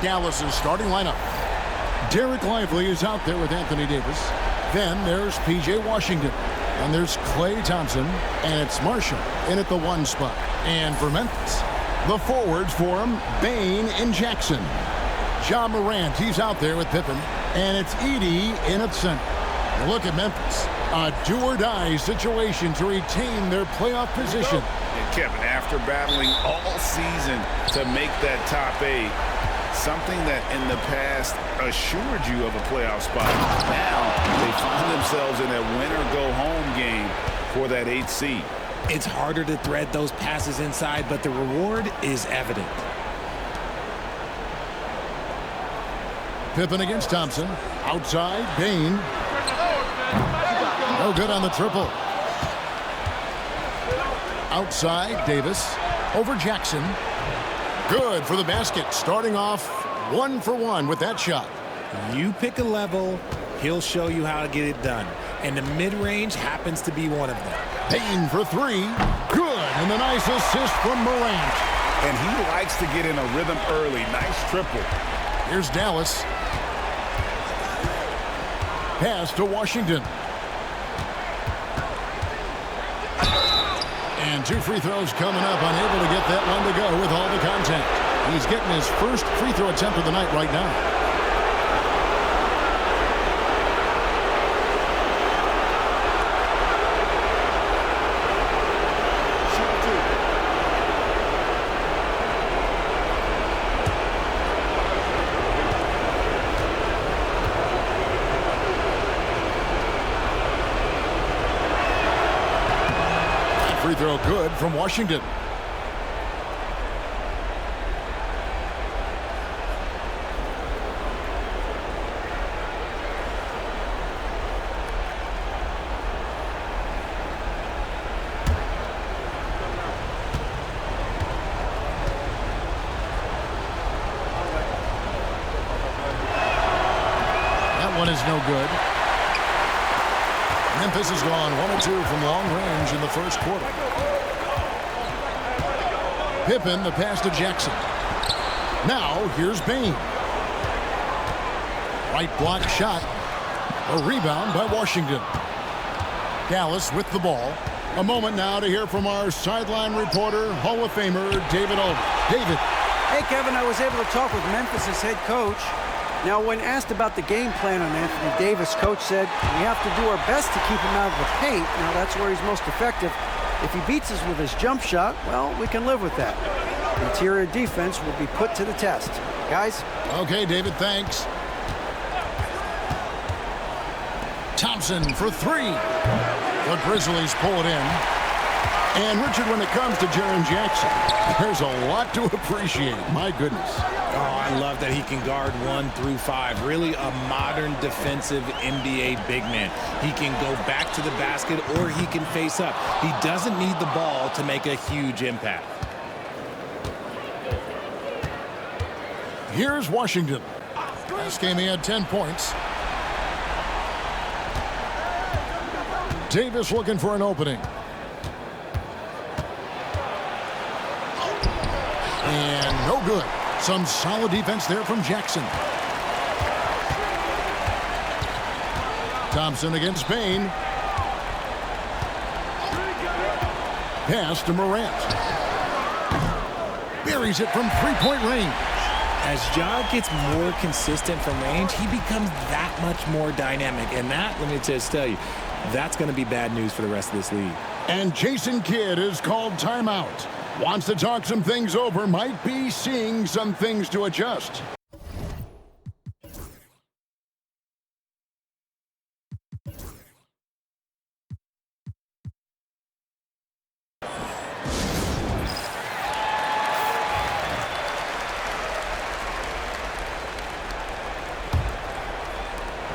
Dallas's starting lineup. Dereck Lively is out there with Anthony Davis. Then there's P.J. Washington. And there's Klay Thompson. And it's Marshall in at the 1 spot. And for Memphis, the forwards for him, Bane and Jackson. Ja Morant, he's out there with Pippen. And it's Edey in at center. Look at Memphis. A do-or-die situation to retain their playoff position. And Kevin, after battling all season to make that top 8, something that in the past assured you of a playoff spot, now they find themselves in a win-or-go-home game for that 8th seed. It's harder to thread those passes inside, but the reward is evident. Pippen against Thompson. Outside, Bane. No good on the triple. Outside, Davis. Over Jackson. Good for the basket. Starting off 1 for 1 with that shot. You pick a level, he'll show you how to get it done. And the mid-range happens to be one of them. Bane for 3. Good. And the nice assist from Morant. And he likes to get in a rhythm early. Nice triple. Here's Dallas. Pass to Washington. And 2 free throws coming up. Unable to get that one to go with all the contact. He's getting his first free throw attempt of the night right now. Free throw good from Washington. That one is no good. Memphis has gone 1 of 2 from long range in the first quarter. Pippen, the pass to Jackson. Now, here's Bane. Right block shot. A rebound by Washington. Dallas with the ball. A moment now to hear from our sideline reporter, Hall of Famer, David 𝙗𝙗. David. Hey, Kevin, I was able to talk with Memphis' head coach. Now, when asked about the game plan on Anthony Davis, coach said, we have to do our best to keep him out of the paint. Now, that's where he's most effective. If he beats us with his jump shot, well, we can live with that. Interior defense will be put to the test. Guys? Okay, David, thanks. Thompson for 3. The Grizzlies pull it in. And, Richard, when it comes to Jaren Jackson, there's a lot to appreciate. My goodness. Oh, I love that he can guard 1 through 5. Really a modern defensive NBA big man. He can go back to the basket or he can face up. He doesn't need the ball to make a huge impact. Here's Washington. Last game he had 10 points. Davis looking for an opening. And no good. Some solid defense there from Jackson. Thompson against Bane. Pass to Morant. Buries it from 3-point range. As Ja gets more consistent from range, he becomes that much more dynamic. And that, let me just tell you, that's going to be bad news for the rest of this league. And Jason Kidd is called timeout. Wants to talk some things over, might be seeing some things to adjust.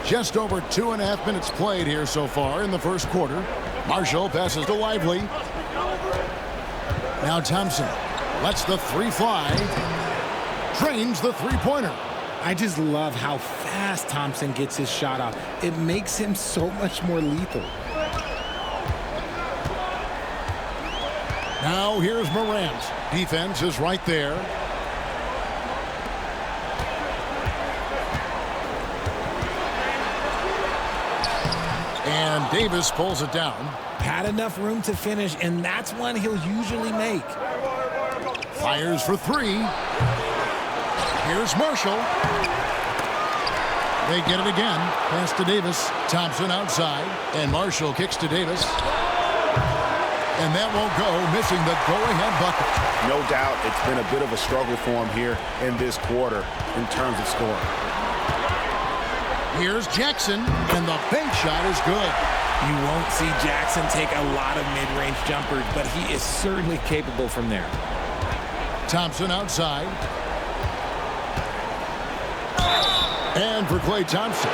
Just over 2.5 minutes played here so far in the first quarter. Marshall passes to Lively. Now Thompson lets the 3 fly. Drains the 3-pointer. I just love how fast Thompson gets his shot off. It makes him so much more lethal. Now here's Morant. Defense is right there. And Davis pulls it down. Had enough room to finish, and that's one he'll usually make. Fires for three. Here's Marshall. They get it again. Pass to Davis. Thompson outside. And Marshall kicks to Davis. And that won't go, missing the go-ahead bucket. No doubt it's been a bit of a struggle for him here in this quarter in terms of scoring. Here's Jackson, and the bank shot is good. You won't see Jackson take a lot of mid-range jumpers, but he is certainly capable from there. Thompson outside. And for Klay Thompson,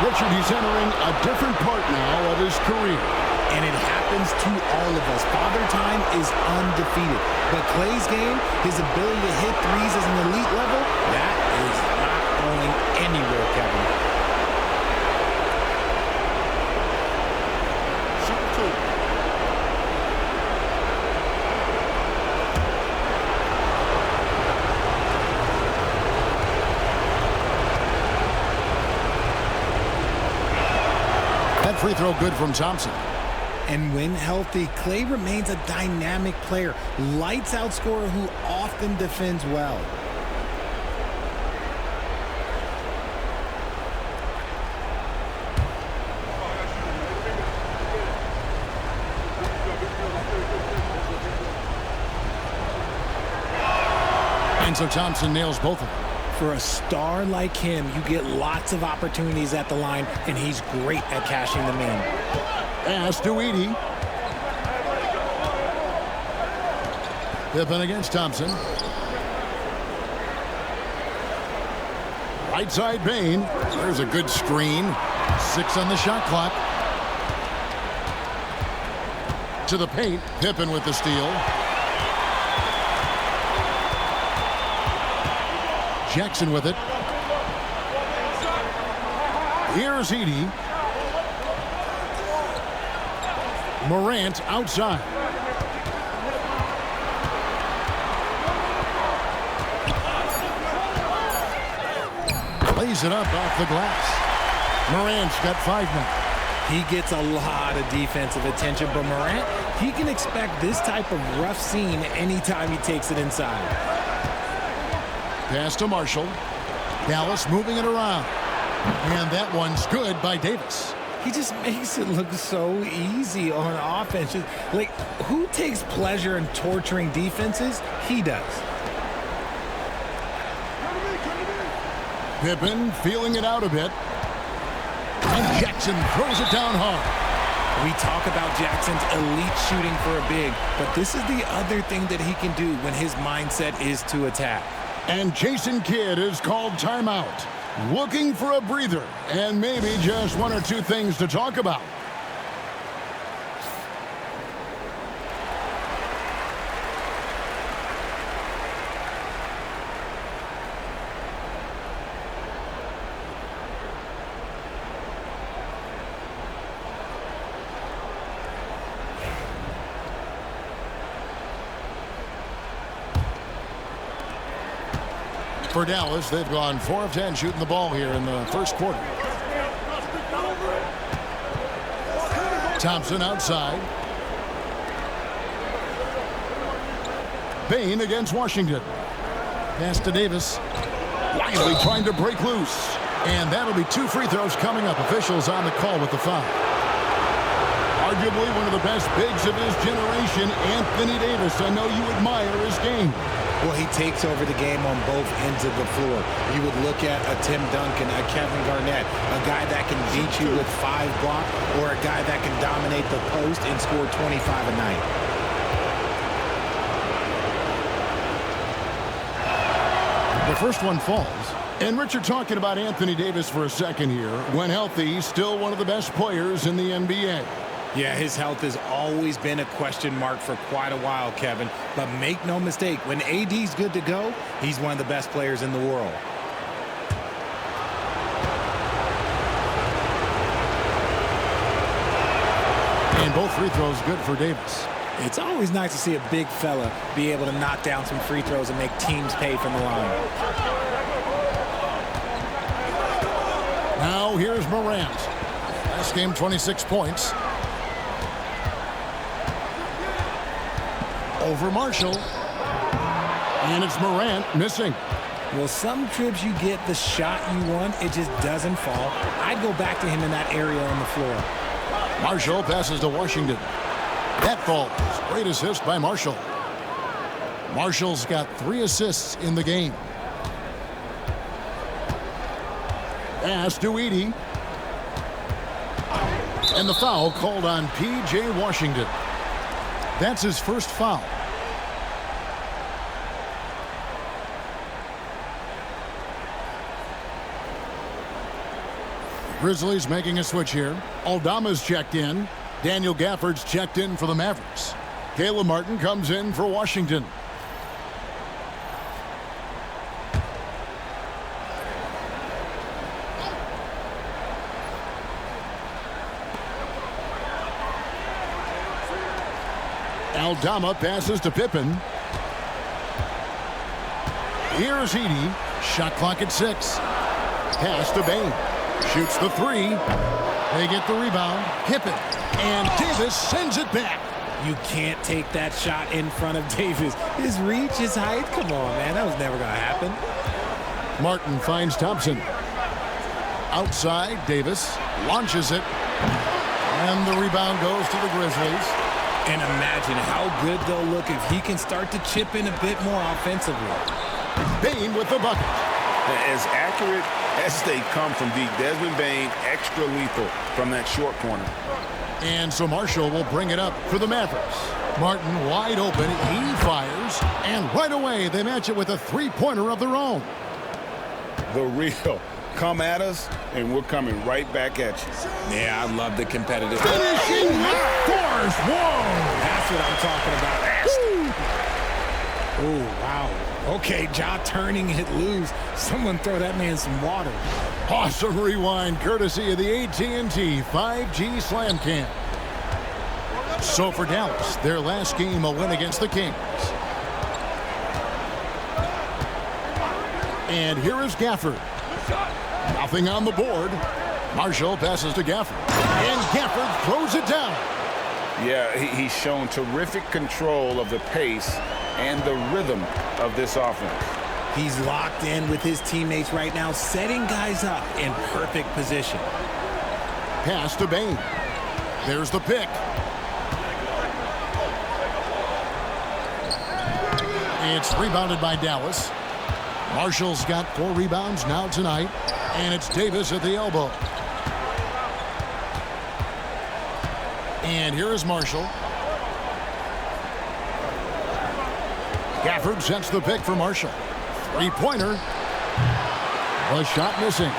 Richard, he's entering a different part now of his career. And it happens to all of us. Father Time is undefeated. But Klay's game, his ability to hit threes at an elite level, that is not going anywhere, Kevin. That free throw good from Thompson. And when healthy, Klay remains a dynamic player. Lights out scorer who often defends well. And so Thompson nails both of them. For a star like him, you get lots of opportunities at the line, and he's great at cashing them in. Pass to Edey. Pippen against Thompson. Right side Bane. There's a good screen. 6 on the shot clock. To the paint. Pippen with the steal. Jackson with it. Here's Edey. Morant outside. Lays it up off the glass. Morant's got 5 now. He gets a lot of defensive attention, but Morant, he can expect this type of rough scene anytime he takes it inside. Pass to Marshall. Dallas moving it around. And that one's good by Davis. He just makes it look so easy on offense. Like, who takes pleasure in torturing defenses? He does. Pippen feeling it out a bit. And Jackson throws it down hard. We talk about Jackson's elite shooting for a big, but this is the other thing that he can do when his mindset is to attack. And Jason Kidd is called timeout. Looking for a breather and maybe just 1 or 2 things to talk about. For Dallas, they've gone 4 of 10 shooting the ball here in the first quarter. Thompson outside. Bane against Washington. Pass to Davis. Wiley trying to break loose. And that'll be 2 free throws coming up. Officials on the call with the foul. Arguably one of the best bigs of his generation, Anthony Davis. I know you admire his game. Well, he takes over the game on both ends of the floor. You would look at a Tim Duncan, a Kevin Garnett, a guy that can beat you with 5 blocks, or a guy that can dominate the post and score 25 a night. The first one falls. And Richard, talking about Anthony Davis for a second here. When healthy, he's still one of the best players in the NBA. Yeah, his health has always been a question mark for quite a while, Kevin. But make no mistake, when AD's good to go, he's one of the best players in the world. And both free throws good for Davis. It's always nice to see a big fella be able to knock down some free throws and make teams pay from the line. Now here's Morant. Last game, 26 points. Over Marshall. And it's Morant missing. Well, some trips you get the shot you want, it just doesn't fall. I'd go back to him in that area on the floor. Marshall passes to Washington. That falls. Great assist by Marshall. Marshall's got 3 assists in the game. Pass to Edey. And the foul called on P.J. Washington. That's his first foul. Grizzlies making a switch here. Aldama's checked in. Daniel Gafford's checked in for the Mavericks. Caleb Martin comes in for Washington. Aldama passes to Pippen. Here's Edey. Shot clock at 6. Pass to Bane. Shoots the 3. They get the rebound. Pippen. And Davis sends it back. You can't take that shot in front of Davis. His reach, his height. Come on, man. That was never going to happen. Martin finds Thompson. Outside, Davis launches it. And the rebound goes to the Grizzlies. And imagine how good they'll look if he can start to chip in a bit more offensively. Bane with the bucket. As accurate as they come from deep, Desmond Bane extra lethal from that short corner. And so Marshall will bring it up for the Mavericks. Martin wide open. He fires. And right away, they match it with a three-pointer of their own. The real. Come at us, and we're coming right back at you. Yeah, I love the competitive. Finishing with force. Whoa! That's what I'm talking about. Oh, wow. Okay, Ja turning it loose. Someone throw that man some water. Awesome rewind, courtesy of the AT&T 5G Slam Cam. So for Dallas, their last game, a win against the Kings. And here is Gafford. Nothing on the board. Marshall passes to Gafford. And Gafford throws it down. Yeah, he's shown terrific control of the pace and the rhythm of this offense. He's locked in with his teammates right now, setting guys up in perfect position. Pass to Bane. There's the pick. It's rebounded by Dallas. Marshall's got 4 rebounds now tonight. And it's Davis at the elbow. And here is Marshall. Gafford sets the pick for Marshall. Three-pointer. The shot missing.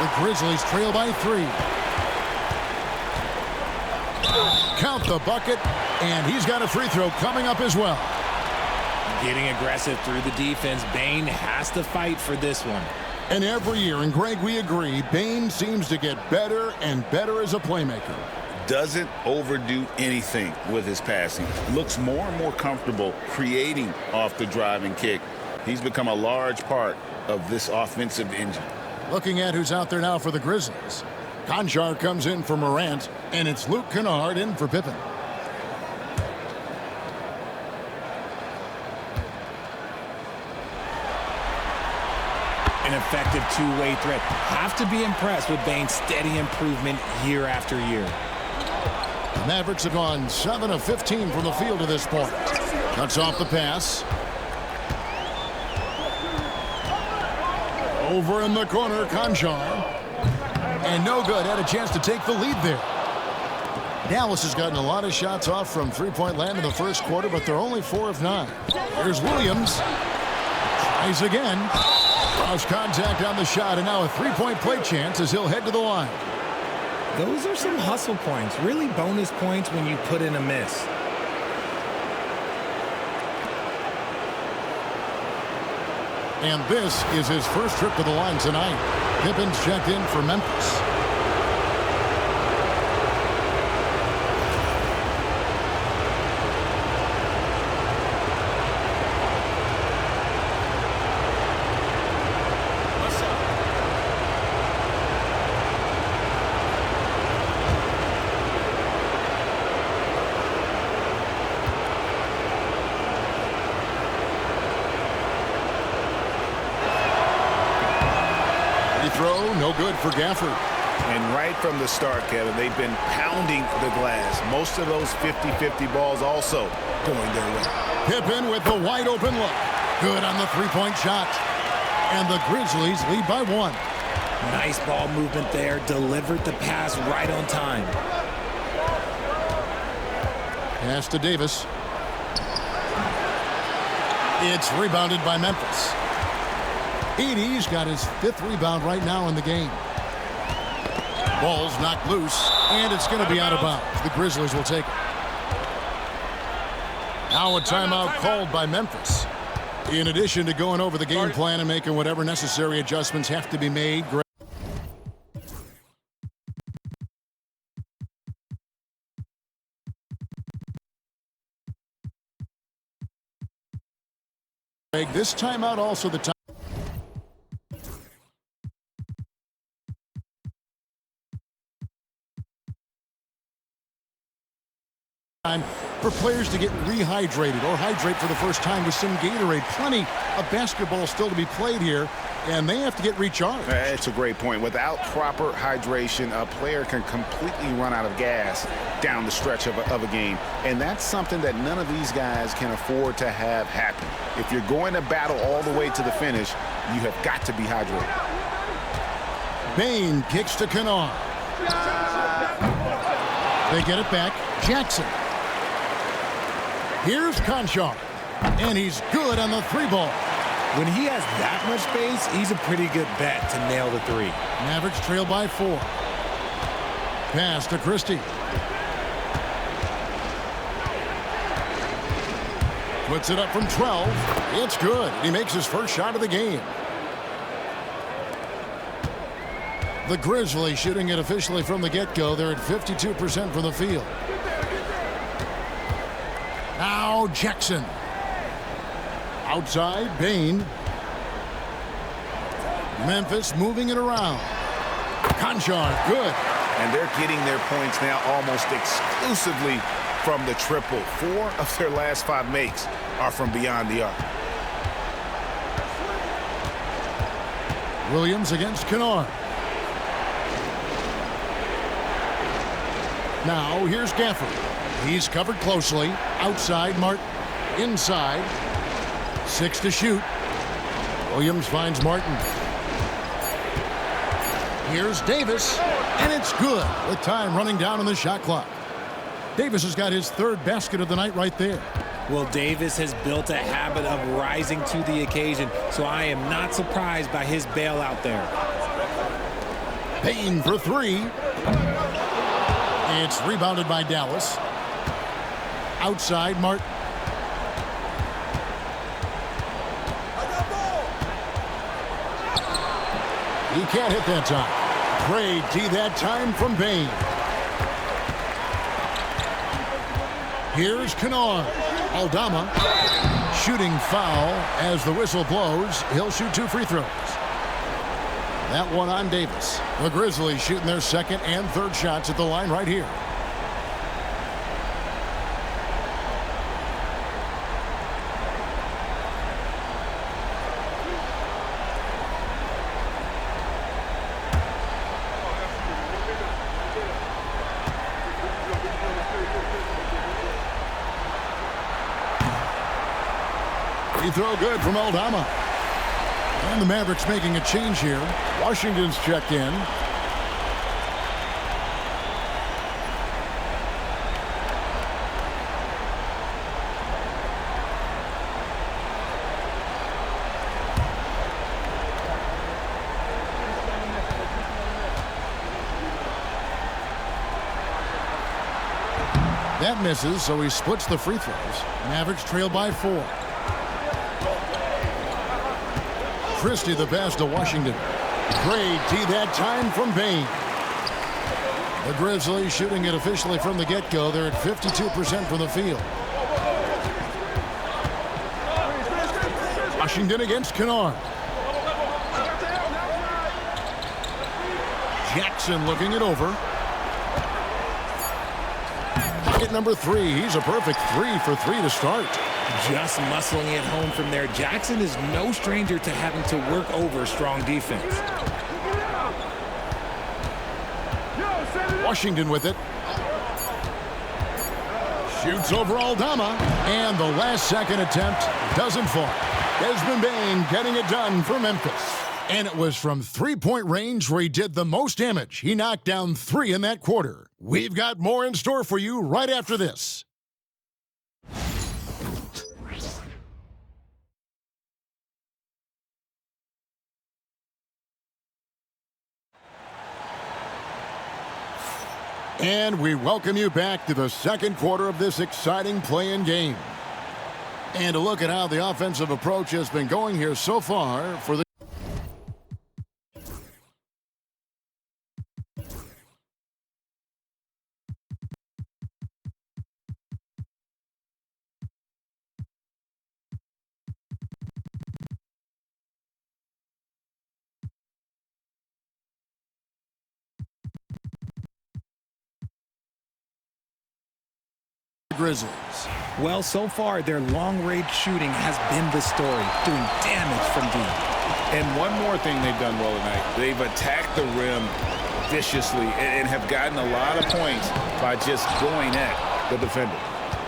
The Grizzlies trail by 3. Count the bucket. And he's got a free throw coming up as well. Getting aggressive through the defense. Bane has to fight for this one. And every year, and Greg, we agree, Bane seems to get better and better as a playmaker. Doesn't overdo anything with his passing. Looks more and more comfortable creating off the driving kick. He's become a large part of this offensive engine. Looking at who's out there now for the Grizzlies. Konchar comes in for Morant, and it's Luke Kennard in for Pippen. An effective two-way threat. Have to be impressed with Bane's steady improvement year after year. The Mavericks have gone 7 of 15 from the field to this point. Cuts off the pass. Over in the corner, Konchar. And no good. Had a chance to take the lead there. Dallas has gotten a lot of shots off from three-point land in the first quarter, but they're only 4 of 9. Here's Williams. Tries again. Cross contact on the shot, and now a three-point play chance as he'll head to the line. Those are some hustle points, really bonus points when you put in a miss. And this is his first trip to the line tonight. Pippen's checked in for Memphis. The throw, no good for Gafford. And right from the start, Kevin, they've been pounding the glass. Most of those 50-50 balls also going their way. Pippen with the wide open look. Good on the three-point shot. And the Grizzlies lead by 1. Nice ball movement there. Delivered the pass right on time. Pass to Davis. It's rebounded by Memphis. Edey's got his 5th rebound right now in the game. Ball's knocked loose, and it's going to be out of bounds. The Grizzlies will take it. Now a timeout called by Memphis. In addition to going over the game plan and making whatever necessary adjustments have to be made, this timeout also the time for players to get rehydrated or hydrate for the first time with some Gatorade. Plenty of basketball still to be played here, and they have to get recharged. That's a great point. Without proper hydration, a player can completely run out of gas down the stretch of a game, and that's something that none of these guys can afford to have happen. If you're going to battle all the way to the finish, you have got to be hydrated. Bane kicks to Kennard. They get it back. Jackson. Here's Conchar, and he's good on the 3-ball. When he has that much space, he's a pretty good bet to nail the 3. Mavericks trail by 4. Pass to Christie. Puts it up from 12. It's good. He makes his first shot of the game. The Grizzlies shooting it officially from the get-go. They're at 52% from the field. Now Jackson. Outside, Bane. Memphis moving it around. Conchar, good. And they're getting their points now almost exclusively from the triple. 4 of their last 5 makes are from beyond the arc. Williams against Kennard. Now here's Gafford. He's covered closely. Outside, Martin. Inside. 6 to shoot. Williams finds Martin. Here's Davis, and it's good with time running down on the shot clock. Davis has got his 3rd basket of the night right there. Well, Davis has built a habit of rising to the occasion, so I am not surprised by his bailout there. Bane for 3. It's rebounded by Dallas. Outside, Martin. He can't hit that time. Great D that time from Bane. Here's Kennard. Aldama shooting foul as the whistle blows. He'll shoot 2 free throws. That one on Davis. The Grizzlies shooting their 2nd and 3rd shots at the line right here. Free throw good from Aldama. And the Mavericks making a change here. Washington's checked in. That misses, so he splits the free throws. Mavericks trail by 4. Christie the pass to Washington. Great D that time from Bane. The Grizzlies shooting it officially from the get-go. They're at 52% from the field. Washington against Kennard. Jackson looking it over. Pocket number 3. He's a perfect 3 for 3 to start. Just muscling it home from there. Jackson is no stranger to having to work over strong defense. Washington with it. Shoots over 𝙁𝙗𝙗, and the last-second attempt doesn't fall. Desmond Bane getting it done for Memphis. And it was from three-point range where he did the most damage. He knocked down 3 in that quarter. We've got more in store for you right after this. And we welcome you back to the second quarter of this exciting play-in game. And a look at how the offensive approach has been going here so far for the Grizzlies. Well, so far, their long-range shooting has been the story, doing damage from deep. And one more thing they've done well tonight. They've attacked the rim viciously and have gotten a lot of points by just going at the defender.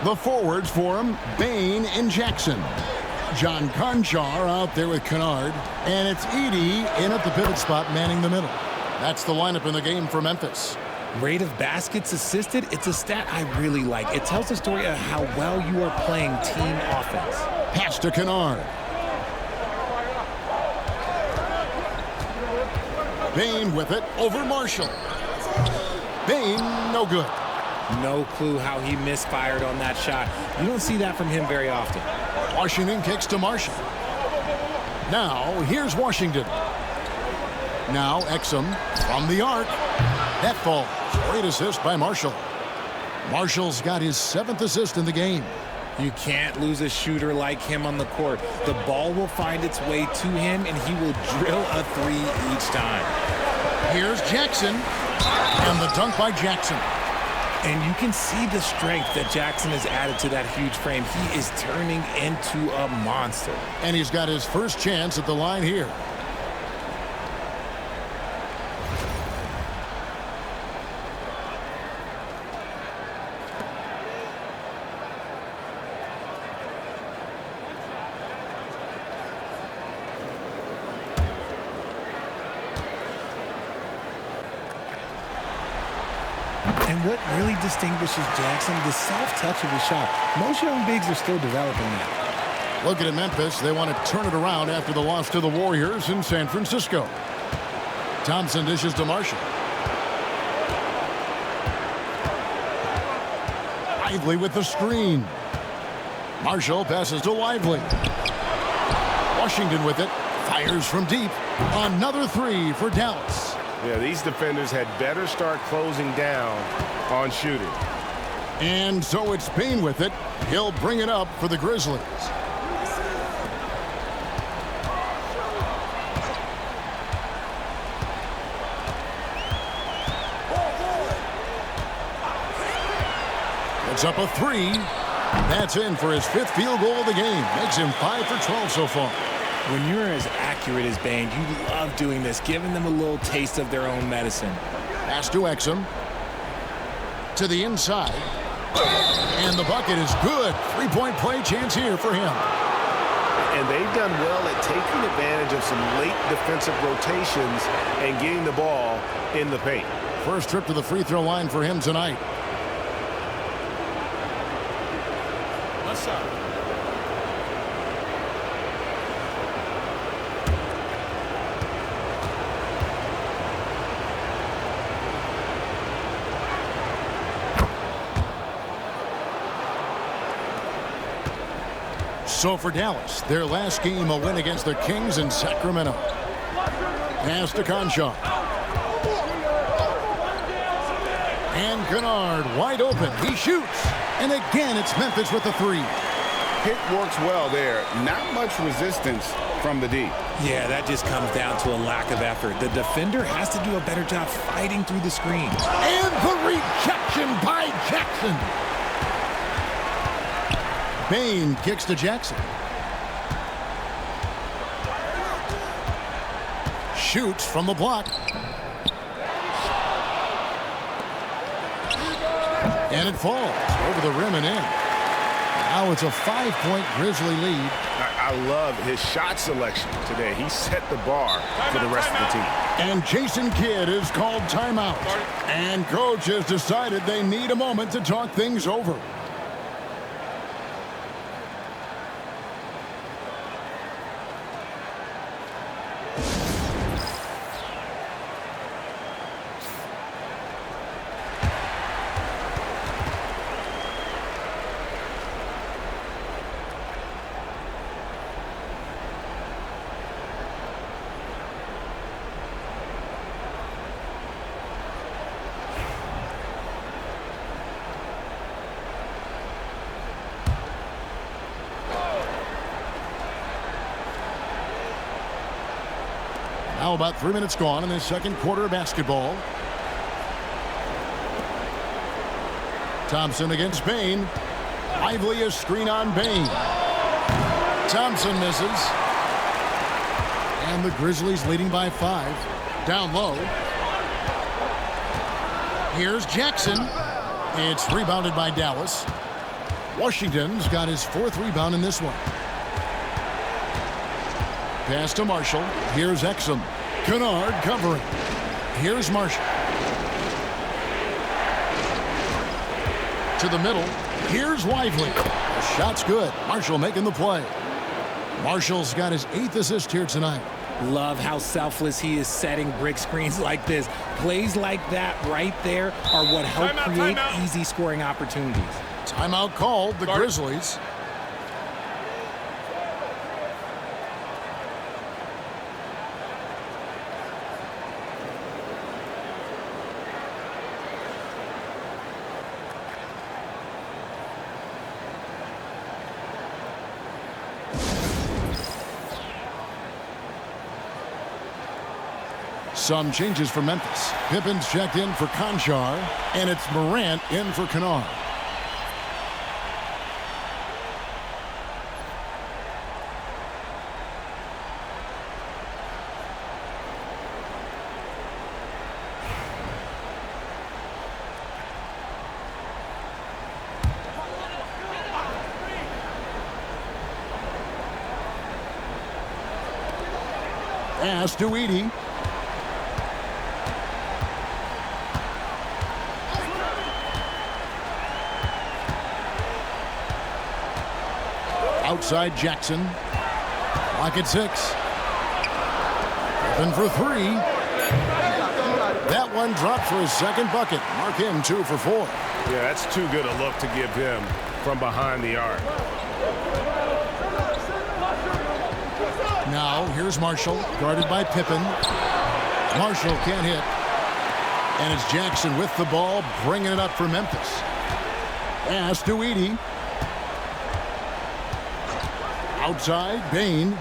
The forwards for him, Bane and Jackson. John Conchar out there with Kennard. And it's Edey in at the pivot spot, manning the middle. That's the lineup in the game for Memphis. Rate of baskets assisted, it's a stat I really like. It tells the story of how well you are playing team offense. Pass to Kennard. Bane with it over Marshall. Bane, no good. No clue how he misfired on that shot. You don't see that from him very often. Washington kicks to Marshall. Now, here's Washington. Now, Exum from the arc. That falls. Great assist by Marshall. Marshall's got his 7th assist in the game. You can't lose a shooter like him on the court. The ball will find its way to him, and he will drill a 3 each time. Here's Jackson, and the dunk by Jackson. And you can see the strength that Jackson has added to that huge frame. He is turning into a monster. And he's got his first chance at the line here. And what really distinguishes Jackson, the self-touch of his shot. Most young bigs are still developing that. Looking at Memphis, they want to turn it around after the loss to the Warriors in San Francisco. Thompson dishes to Marshall. Lively with the screen. Marshall passes to Lively. Washington with it. Fires from deep. Another 3 for Dallas. Yeah, these defenders had better start closing down on shooting. And so it's Bane with it. He'll bring it up for the Grizzlies. It's up a 3. That's in for his 5th field goal of the game. Makes him 5 for 12 so far. When you're as accurate as Bane, you love doing this, giving them a little taste of their own medicine. Pass to Exum. To the inside. And the bucket is good. 3-point play chance here for him. And they've done well at taking advantage of some late defensive rotations and getting the ball in the paint. First trip to the free throw line for him tonight. What's up? So for Dallas, their last game a win against the Kings in Sacramento. Pass to Conchar. And Kennard wide open. He shoots. And again, it's Memphis with the 3. Pick works well there. Not much resistance from the D. Yeah, that just comes down to a lack of effort. The defender has to do a better job fighting through the screen. And the rejection by Jackson. Bane kicks to Jackson. Shoots from the block. And it falls over the rim and in. Now it's a 5-point Grizzly lead. I love his shot selection today. He set the bar for the rest of the team. And Jason Kidd is called timeout. And coach has decided they need a moment to talk things over. Now about 3 minutes gone in the second quarter of basketball. Thompson against Bane. Lively a screen on Bane. Thompson misses. And the Grizzlies leading by 5. Down low. Here's Jackson. It's rebounded by Dallas. Washington's got his 4th rebound in this one. Pass to Marshall. Here's Exum. Kennard covering. Here's Marshall. To the middle. Here's Lively. The shot's good. Marshall making the play. Marshall's got his 8th assist here tonight. Love how selfless he is setting brick screens like this. Plays like that right there are what help create easy scoring opportunities. Timeout called. The Grizzlies. Some changes for Memphis. Pippen's checked in for Conchar, and it's Morant in for Kennard. Pass to Edey. Outside Jackson. Lock at 6. Open for 3. That one dropped for his 2nd bucket. Mark him 2 for 4. Yeah, that's too good a look to give him from behind the arc. Now here's Marshall, guarded by Pippen. Marshall can't hit. And it's Jackson with the ball, bringing it up for Memphis. Pass to Edey. Outside, Bane.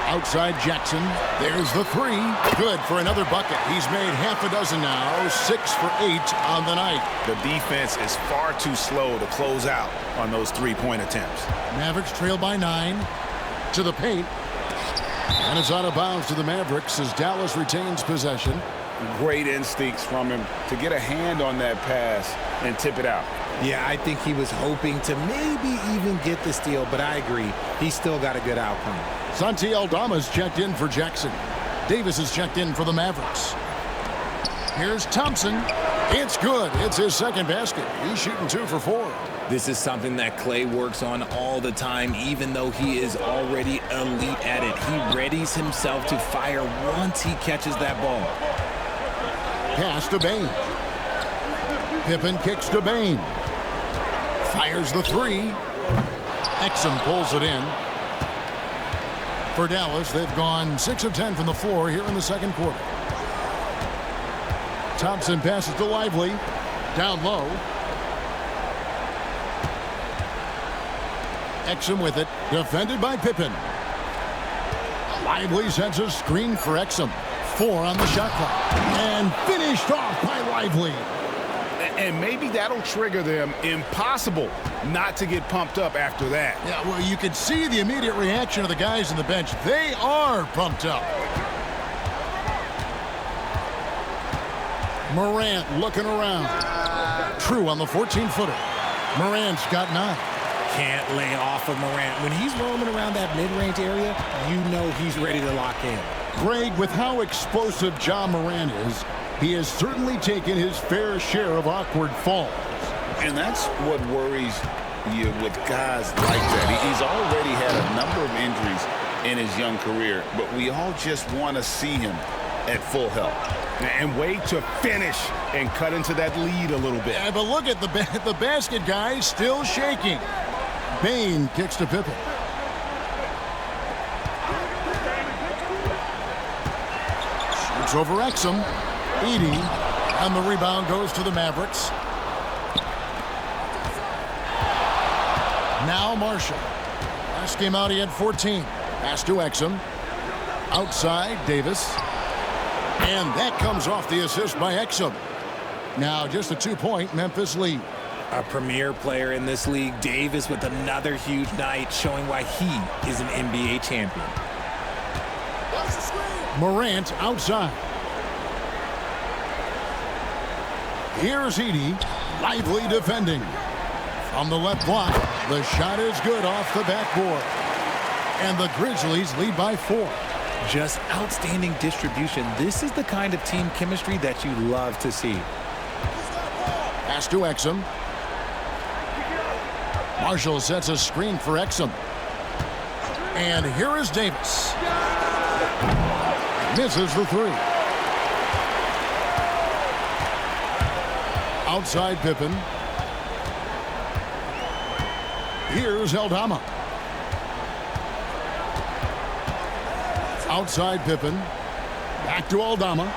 Outside Jackson. There's the 3. Good for another bucket. He's made half a dozen now. 6 for 8 on the night. The defense is far too slow to close out on those 3-point attempts. Mavericks trail by 9. To the paint. And it's out of bounds to the Mavericks as Dallas retains possession. Great instincts from him to get a hand on that pass and tip it out. Yeah, I think he was hoping to maybe even get the steal, but I agree. He still got a good outcome. Santi Aldama's checked in for Jackson. Davis is checked in for the Mavericks. Here's Thompson. It's good. It's his 2nd basket. He's shooting 2 for 4. This is something that Klay works on all the time, even though he is already elite at it. He readies himself to fire once he catches that ball. Pass to Bane. Pippen kicks to Bane. Fires the 3. Exum pulls it in. For Dallas, they've gone 6 of 10 from the floor here in the 2nd quarter. Thompson passes to Lively. Down low. Exum with it. Defended by Pippen. Lively sends a screen for Exum. 4 on the shot clock. And finished off by Lively. And maybe that'll trigger them. Impossible not to get pumped up after that. Yeah, well, you can see the immediate reaction of the guys on the bench. They are pumped up. Morant looking around. True on the 14-footer. Morant's got 9. Can't lay off of Morant. When he's roaming around that mid-range area, you know he's ready to lock in. Greg, with how explosive Ja Morant is, he has certainly taken his fair share of awkward falls. And that's what worries you with guys like that. He's already had a number of injuries in his young career, but we all just want to see him at full health. And wait to finish and cut into that lead a little bit. Yeah, but look at the basket guy still shaking. Bane kicks to Pippen. Shoots over Exum. Edey, and the rebound goes to the Mavericks. Now Marshall. Last game out he had 14. Pass to Exum. Outside Davis. And that comes off the assist by Exum. Now just a 2-point Memphis lead. A premier player in this league, Davis, with another huge night, showing why he is an NBA champion. Morant outside. Here's Edey, lively defending. From the left block, the shot is good off the backboard. And the Grizzlies lead by 4. Just outstanding distribution. This is the kind of team chemistry that you love to see. Pass to Exum. Marshall sets a screen for Exum. And here is Davis. Misses the 3. Outside Pippen. Here's 𝙃𝙃𝙃𝙃. Outside Pippen. Back to 𝙃𝙃𝙃𝙃.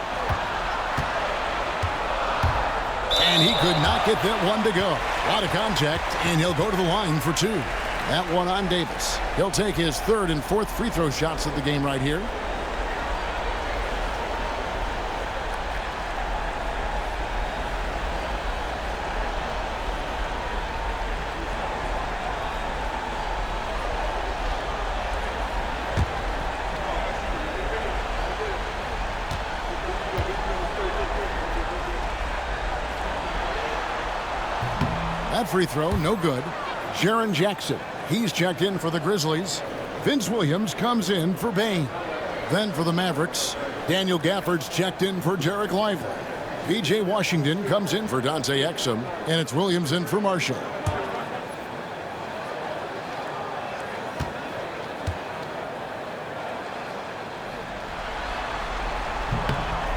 And he could not get that one to go. A lot of contact, and he'll go to the line for 2. That one on Davis. He'll take his 3rd and 4th free throw shots of the game right here. That free throw, no good. Jaren Jackson, he's checked in for the Grizzlies. Vince Williams comes in for Bane. Then for the Mavericks, Daniel Gafford's checked in for Dereck Lively. P.J. Washington comes in for Dante Exum, and it's Williams in for Marshall.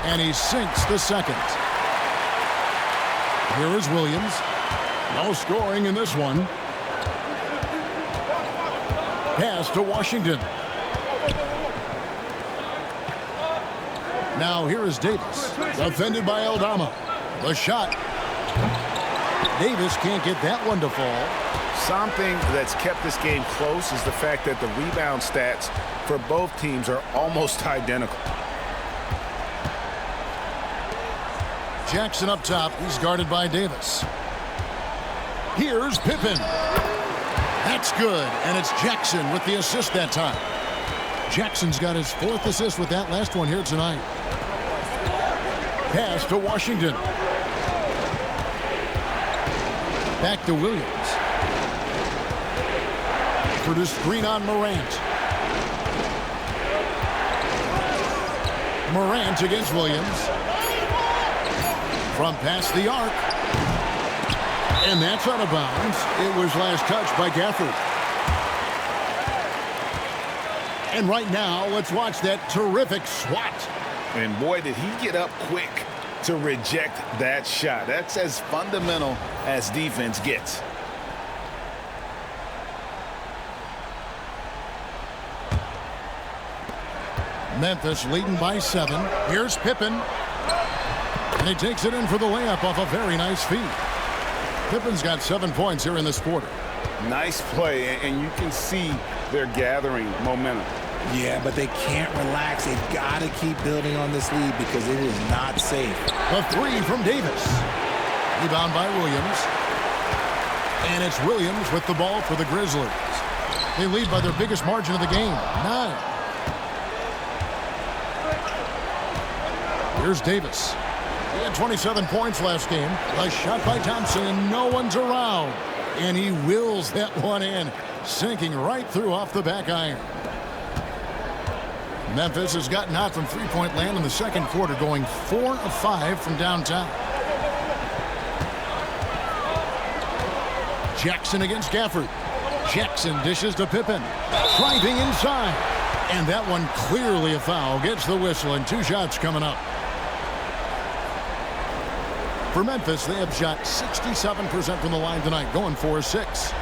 And he sinks the second. Here is Williams. No scoring in this one. Pass to Washington. Now here is Davis. Defended by 𝙃𝙃𝙃𝙃. The shot. Davis can't get that one to fall. Something that's kept this game close is the fact that the rebound stats for both teams are almost identical. Jackson up top. He's guarded by Davis. Here's Pippen. That's good, and it's Jackson with the assist that time. Jackson's got his 4th assist with that last one here tonight. Pass to Washington. Back to Williams. For the screen on Morant. Morant against Williams. From past the arc. And that's out of bounds. It was last touched by Gafford. And right now, let's watch that terrific swat. And boy, did he get up quick to reject that shot. That's as fundamental as defense gets. Memphis leading by 7. Here's Pippen. And he takes it in for the layup off a very nice feed. Pippen's got 7 points here in this quarter. Nice play, and you can see they're gathering momentum. Yeah, but they can't relax. They've got to keep building on this lead because it is not safe. A 3 from Davis. Rebound by Williams. And it's Williams with the ball for the Grizzlies. They lead by their biggest margin of the game, 9. Here's Davis. He had 27 points last game. A shot by Thompson, and no one's around. And he wills that one in, sinking right through off the back iron. Memphis has gotten hot from three-point land in the second quarter, going 4 of 5 from downtown. Jackson against Gafford. Jackson dishes to Pippen. Driving inside. And that one clearly a foul. Gets the whistle, and 2 shots coming up. For Memphis, they have shot 67% from the line tonight, going 4-6.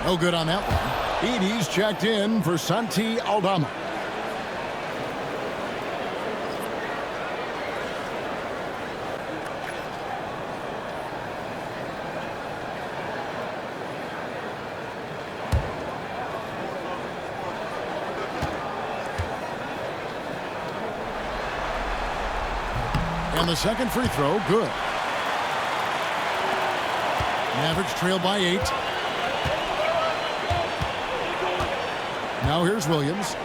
No good on that one. Edey's checked in for Santi Aldama. And the second free throw, good. Mavericks trail by 8. Now here's Williams,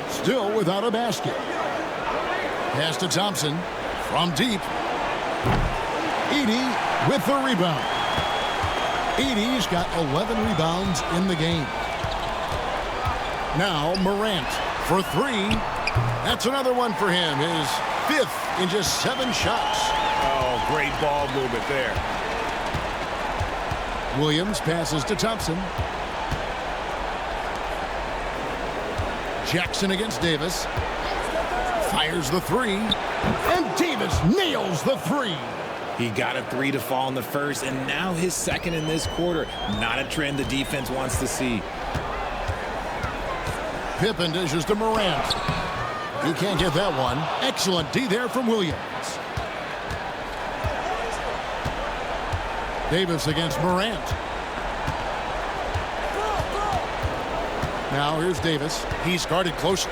still without a basket. Pass to Thompson from deep. Edey with the rebound. Edey's got 11 rebounds in the game. Now Morant for 3. That's another one for him. His 5th in just 7 shots. Oh, great ball movement there. Williams passes to Thompson. Jackson against Davis. Fires the 3. And Davis nails the 3. He got a 3 to fall in the first, and now his second in this quarter. Not a trend the defense wants to see. Pippen dishes to Morant. He can't get that one. Excellent D there from Williams. Davis against Morant. Now here's Davis. He's guarded closely.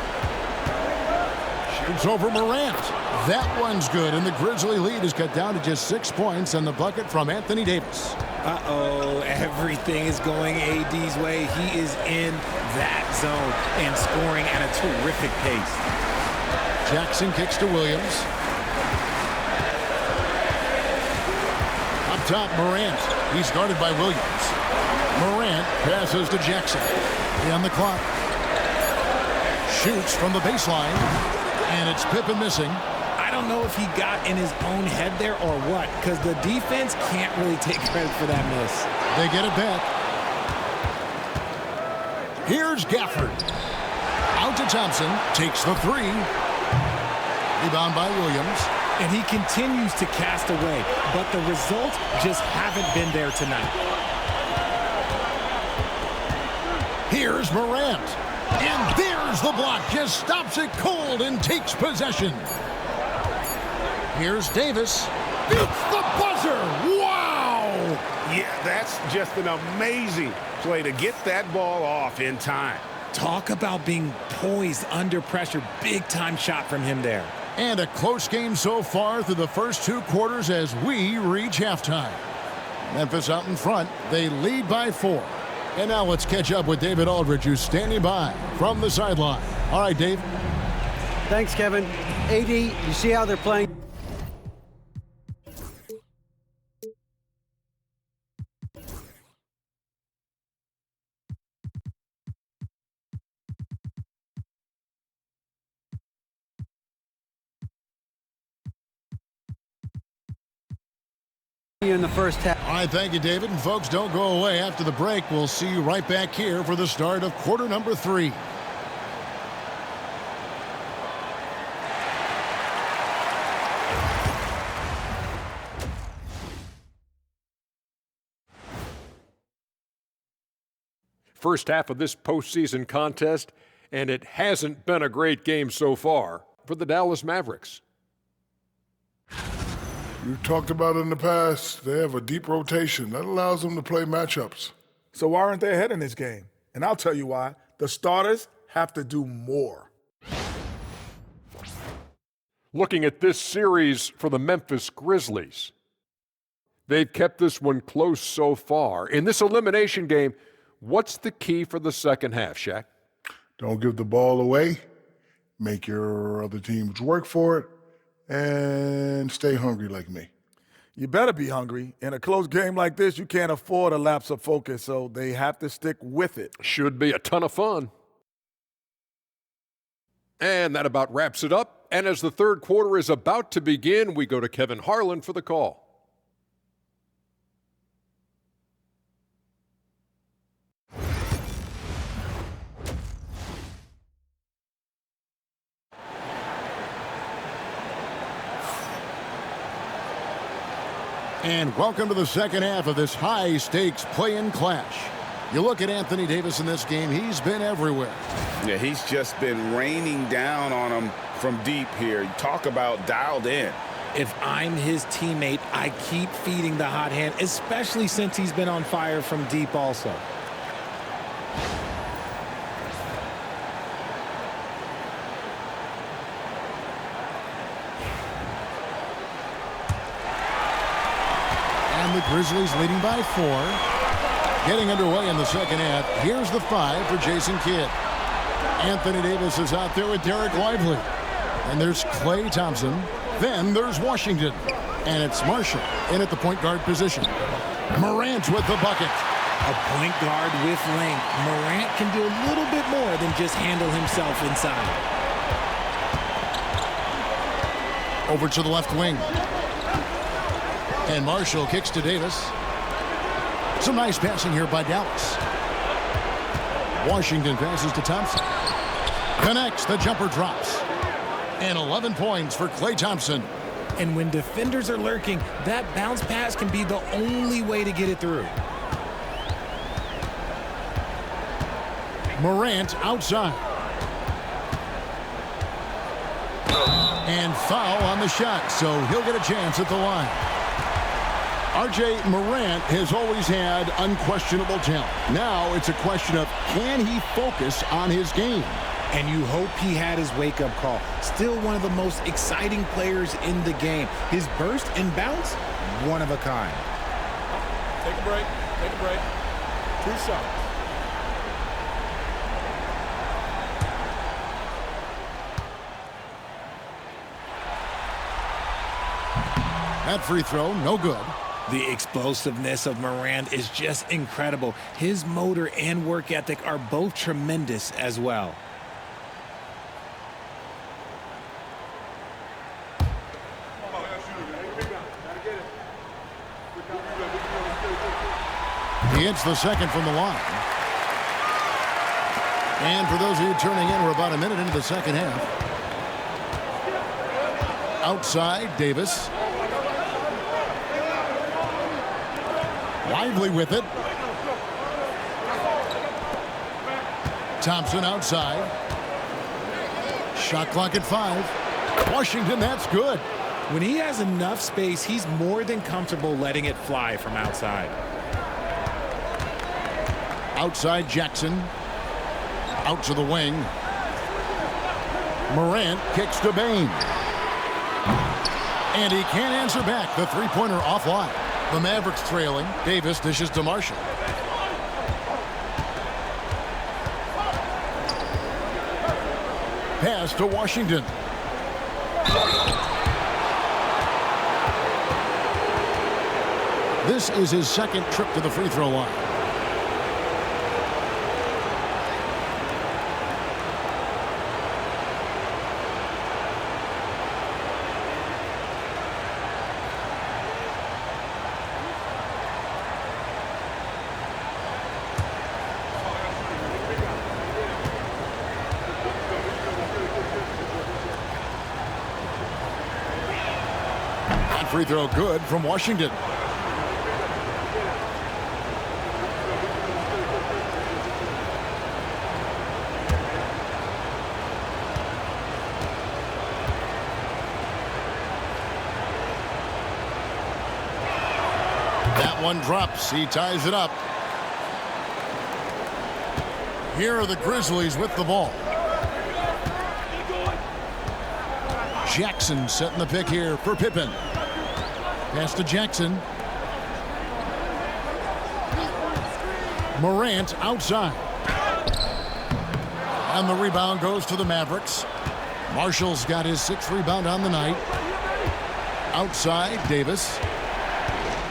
Shoots over Morant. That one's good, and the Grizzly lead is cut down to just 6 points, and the bucket from Anthony Davis. Uh-oh, everything is going AD's way. He is in that zone and scoring at a terrific pace. Jackson kicks to Williams. Up top, Morant. He's guarded by Williams. Morant passes to Jackson. On the clock. Shoots from the baseline. And it's Pippen missing. I don't know if he got in his own head there or what, because the defense can't really take credit for that miss. They get it back. Here's Gafford. Out to Thompson. Takes the 3. Rebound by Williams. And he continues to cast away, but the results just haven't been there tonight. Here's Morant. And there's the block. Just stops it cold and takes possession. Here's Davis. Beats the buzzer. Wow! Yeah, that's just an amazing play to get that ball off in time. Talk about being poised under pressure. Big-time shot from him there. And a close game so far through the first 2 quarters as we reach halftime. Memphis out in front. They lead by 4. And now let's catch up with David Aldridge, who's standing by from the sideline. All right, Dave. Thanks, Kevin. Edey, you see how they're playing? In the first half. All right, thank you, David. And folks, don't go away. After the break, we'll see you right back here for the start of quarter number 3. First half of this postseason contest, and it hasn't been a great game so far for the Dallas Mavericks. You talked about it in the past. They have a deep rotation. That allows them to play matchups. So why aren't they ahead in this game? And I'll tell you why. The starters have to do more. Looking at this series for the Memphis Grizzlies, they've kept this one close so far. In this elimination game, what's the key for the second half, Shaq? Don't give the ball away. Make your other teams work for it. And stay hungry like me. You better be hungry. In a close game like this, you can't afford a lapse of focus, so they have to stick with it. Should be a ton of fun. And that about wraps it up. And as the third quarter is about to begin, we go to Kevin Harlan for the call. And welcome to the second half of this high-stakes play-in clash. You look at Anthony Davis in this game, he's been everywhere. Yeah, he's just been raining down on him from deep here. Talk about dialed in. If I'm his teammate, I keep feeding the hot hand, especially since he's been on fire from deep also. And the Grizzlies leading by 4. Getting underway in the second half. Here's the 5 for Jason Kidd. Anthony Davis is out there with Dereck Lively. And there's Klay Thompson. Then there's Washington. And it's Marshall in at the point guard position. Morant with the bucket. A point guard with length. Morant can do a little bit more than just handle himself inside. Over to the left wing. And Marshall kicks to Davis. Some nice passing here by Dallas. Washington passes to Thompson. Connects, the jumper drops. And 11 points for Klay Thompson. And when defenders are lurking, that bounce pass can be the only way to get it through. Morant outside. And foul on the shot, so he'll get a chance at the line. RJ Morant has always had unquestionable talent. Now it's a question of, can he focus on his game? And you hope he had his wake-up call. Still one of the most exciting players in the game. His burst and bounce, one of a kind. Take a break. Take a break. 2 shots. That free throw, no good. The explosiveness of Morant is just incredible. His motor and work ethic are both tremendous as well. He hits the second from the line. And for those of you turning in, we're about a minute into the second half. Outside, Davis. Lively with it. Thompson outside. Shot clock at 5. Washington, that's good. When he has enough space, he's more than comfortable letting it fly from outside. Outside Jackson. Out to the wing. Morant kicks to Bane. And he can't answer back. The three-pointer offline. The Mavericks trailing. Davis dishes to Marshall. Pass to Washington. This is his second trip to the free throw line. Free throw good from Washington. That one drops. He ties it up. Here are the Grizzlies with the ball. Jackson setting the pick here for Pippen. Pass to Jackson. Morant outside. And the rebound goes to the Mavericks. Marshall's got his 6th rebound on the night. Outside, Davis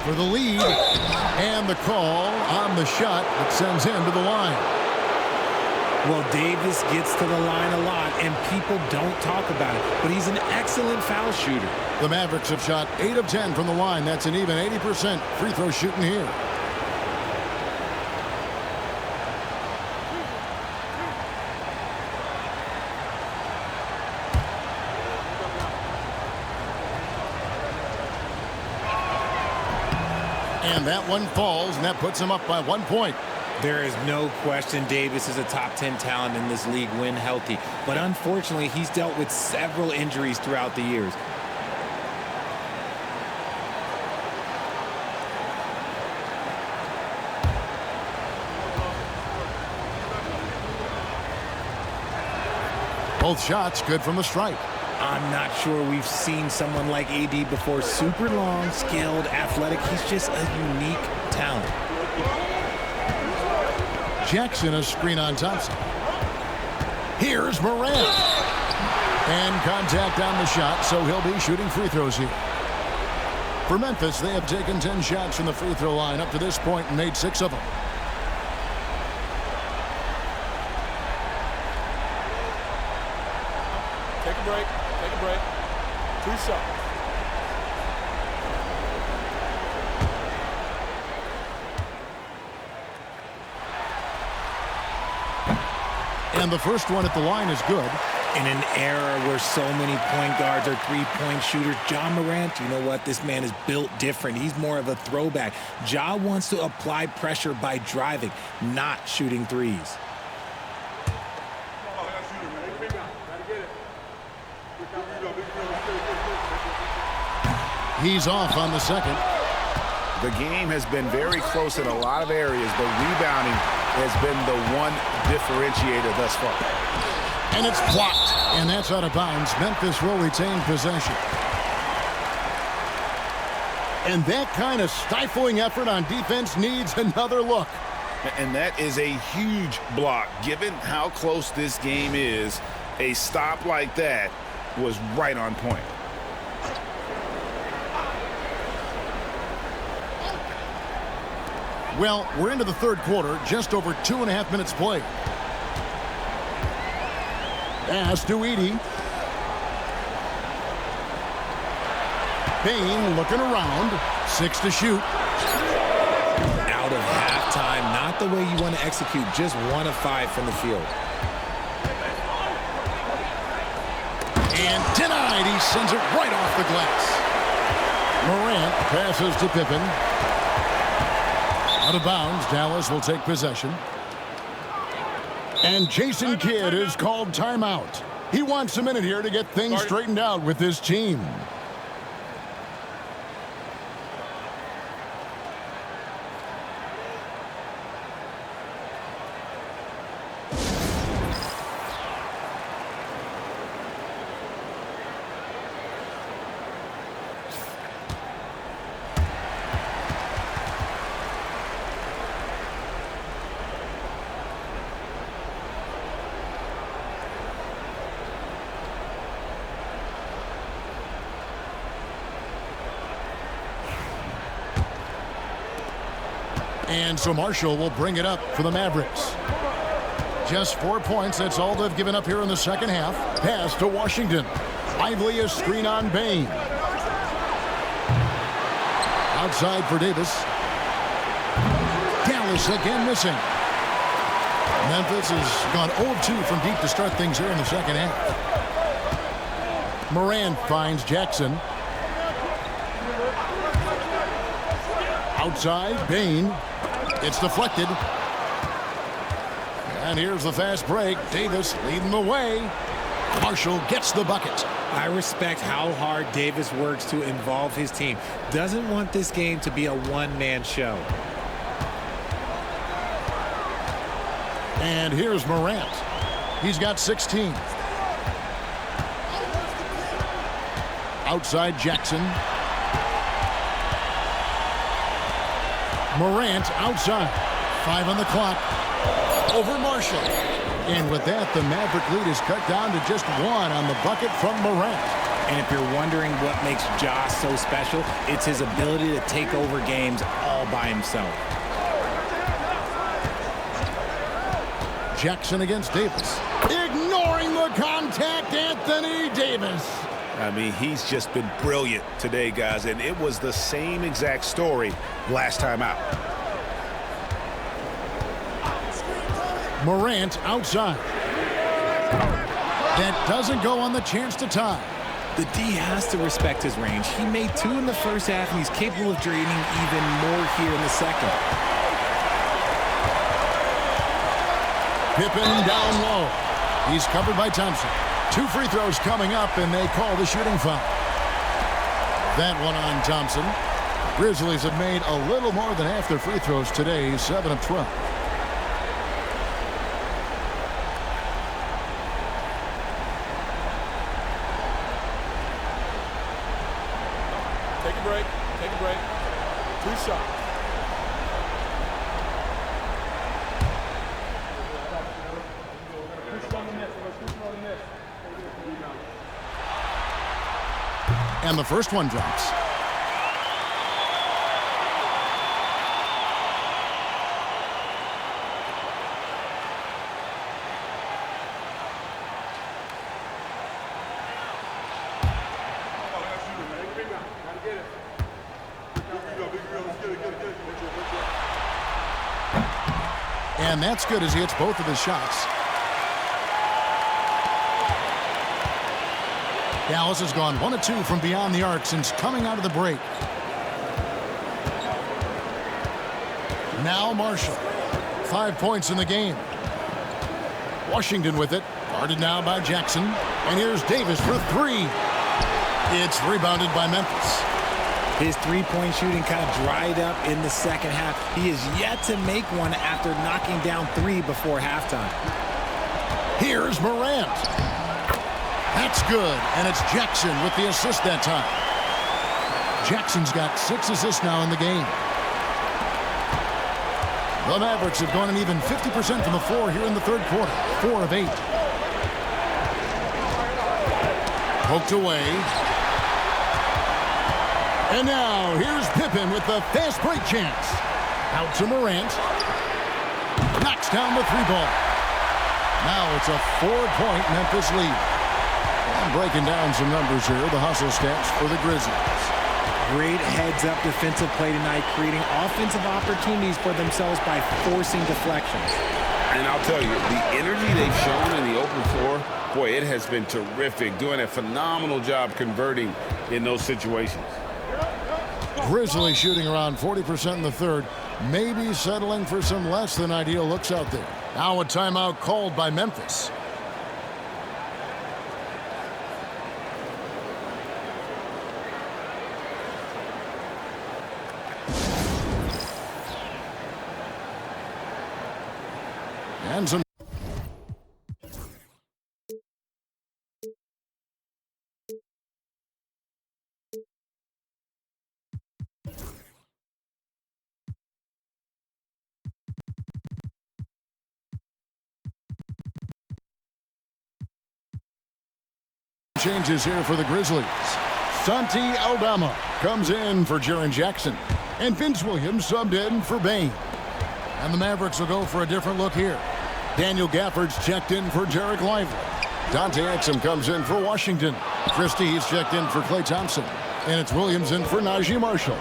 for the lead. And the call on the shot that sends him to the line. Well, Davis gets to the line a lot, and people don't talk about it, but he's an excellent foul shooter. The Mavericks have shot 8 of 10 from the line. That's an even 80% free throw shooting here. And that one falls, and that puts him up by 1 point. There is no question Davis is a top 10 talent in this league when healthy. But unfortunately, he's dealt with several injuries throughout the years. Both shots good from the stripe. I'm not sure we've seen someone like Edey before. Super long, skilled, athletic. He's just a unique talent. Jackson a screen on Thompson. Here's Morant. And contact on the shot, so he'll be shooting free throws here. For Memphis, they have taken 10 shots from the free throw line up to this point and made 6 of them. Take a break. Take a break. 2 shots. And the first one at the line is good. In an era where so many point guards are three-point shooters, Ja Morant, you know what? This man is built different. He's more of a throwback. Ja wants to apply pressure by driving, not shooting threes. He's off on the second. The game has been very close in a lot of areas, but rebounding has been the one differentiator thus far. And it's blocked. And that's out of bounds. Memphis will retain possession. And that kind of stifling effort on defense needs another look. And that is a huge block. Given how close this game is, a stop like that was right on point. Well, we're into the third quarter, just over 2.5 minutes played. Pass to Edey. Bane looking around. 6 to shoot. Out of halftime, not the way you want to execute, just 1 of 5 from the field. And denied. He sends it right off the glass. Morant passes to Pippen. Out of bounds, Dallas will take possession. And Jason Kidd is called timeout. He wants a minute here to get things straightened out with his team. And so Marshall will bring it up for the Mavericks. Just 4 points. That's all they've given up here in the second half. Pass to Washington. Lively a screen on Bane. Outside for Davis. Dallas again missing. Memphis has gone 0-2 from deep to start things here in the second half. Morant finds Jackson. Outside, Bane. It's deflected. And here's the fast break. Davis leading the way. Marshall gets the bucket. I respect how hard Davis works to involve his team. Doesn't want this game to be a one-man show. And here's Morant. He's got 16. outside Jackson. Morant outside. 5 on the clock. Over Marshall. And with that, the Maverick lead is cut down to just 1 on the bucket from Morant. And if you're wondering what makes Ja so special, it's his ability to take over games all by himself. Jackson against Davis. Ignoring the contact, Anthony Davis. I mean, he's just been brilliant today, guys, and it was the same exact story last time out. Morant outside. That doesn't go on the chance to tie. The D has to respect his range. He made 2 in the first half, and he's capable of draining even more here in the second. Pippen down low. He's covered by Thompson. 2 free throws coming up, and they call the shooting foul. That one on Thompson. Grizzlies have made a little more than half their free throws today, 7 of 12. Take a break. Take a break. 2 shots. And the first one drops. And that's good as he hits both of his shots. Dallas has gone 1 of 2 from beyond the arc since coming out of the break. Now Marshall. 5 points in the game. Washington with it. Guarded now by Jackson. And here's Davis for 3. It's rebounded by Memphis. His three-point shooting kind of dried up in the second half. He is yet to make one after knocking down 3 before halftime. Here's Morant. That's good, and it's Jackson with the assist that time. Jackson's got 6 assists now in the game. The Mavericks have gone an even 50% from the floor here in the third quarter. 4 of 8. Poked away. And now, here's Pippen with the fast break chance. Out to Morant. Knocks down the 3 ball. Now it's a 4-point Memphis lead. And breaking down some numbers here, the hustle stats for the Grizzlies. Great heads-up defensive play tonight, creating offensive opportunities for themselves by forcing deflections. And I'll tell you, the energy they've shown in the open floor, boy, it has been terrific, doing a phenomenal job converting in those situations. Grizzlies shooting around 40% in the third, maybe settling for some less than ideal looks out there. Now a timeout called by Memphis. And some changes here for the Grizzlies. Santi Aldama comes in for Jaren Jackson. And Vince Williams subbed in for Bane. And the Mavericks will go for a different look here. Daniel Gafford's checked in for Dereck Lively. Dante Exum comes in for Washington. Christie's checked in for Klay Thompson. And it's Williams in for Naji Marshall.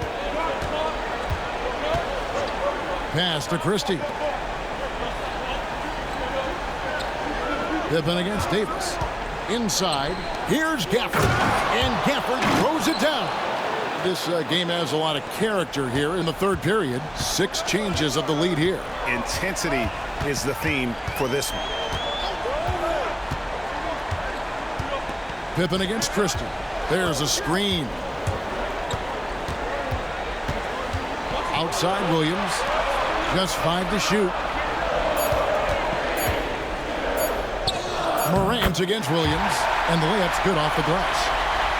Pass to Christie. Pippen against Davis. Inside, here's Gafford. And Gafford throws it down. This game has a lot of character here in the third period. 6 changes of the lead here. Intensity is the theme for this one. Pippen against Christie. There's a screen. Outside Williams. Just 5 to shoot. Morant against Williams. And the layup's good off the glass.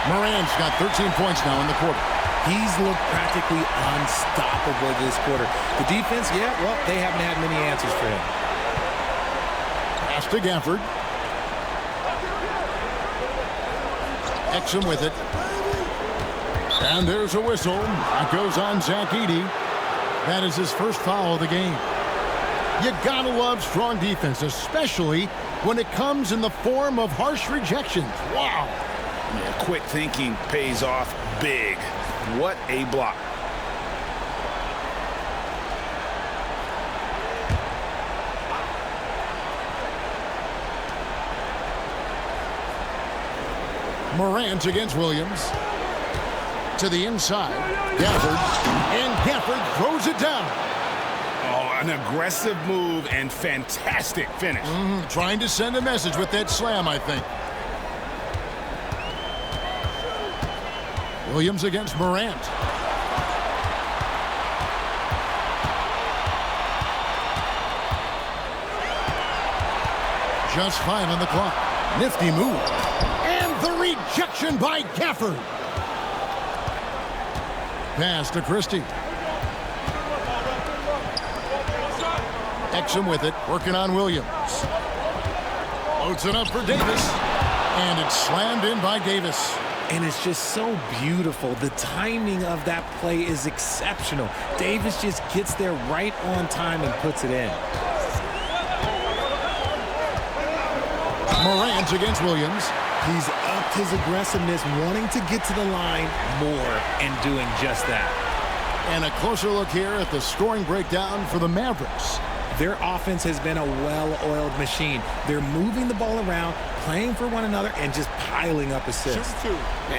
Morant's got 13 points now in the quarter. He's looked practically unstoppable this quarter. The defense, yeah, well, they haven't had many answers for him. Pass to Gafford. Exum with it. And there's a whistle. That goes on Zach Edey. That is his first foul of the game. You gotta love strong defense, especially when it comes in the form of harsh rejections. Wow. Yeah, quick thinking pays off big. What a block. Morant against Williams. To the inside. Gafford. And Gafford throws it down. Oh, an aggressive move and fantastic finish. Trying to send a message with that slam, I think. Williams against Morant. Just 5 on the clock. Nifty move. And the rejection by Gafford. Pass to Christie. Exum with it, working on Williams. Loads it up for Davis. And it's slammed in by Davis. And it's just so beautiful. The timing of that play is exceptional. Davis just gets there right on time and puts it in. Morant against Williams. He's upped his aggressiveness, wanting to get to the line more and doing just that. And a closer look here at the scoring breakdown for the Mavericks. Their offense has been a well-oiled machine. They're moving the ball around, playing for one another, and just piling up assists.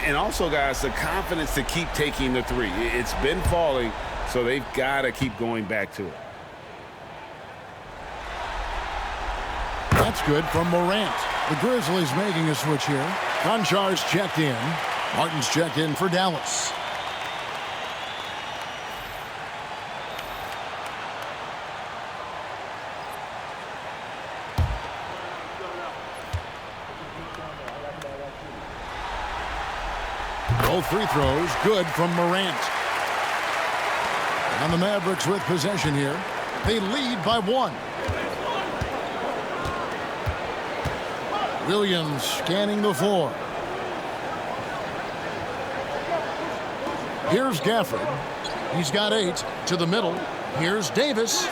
And also, guys, the confidence to keep taking the three. It's been falling, so they've got to keep going back to it. That's good from Morant. The Grizzlies making a switch here. Konchar's checked in. Martin's checked in for Dallas. Both free throws good from Morant. And the Mavericks with possession here. They lead by 1. Williams scanning the floor. Here's Gafford. He's got 8 to the middle. Here's Davis.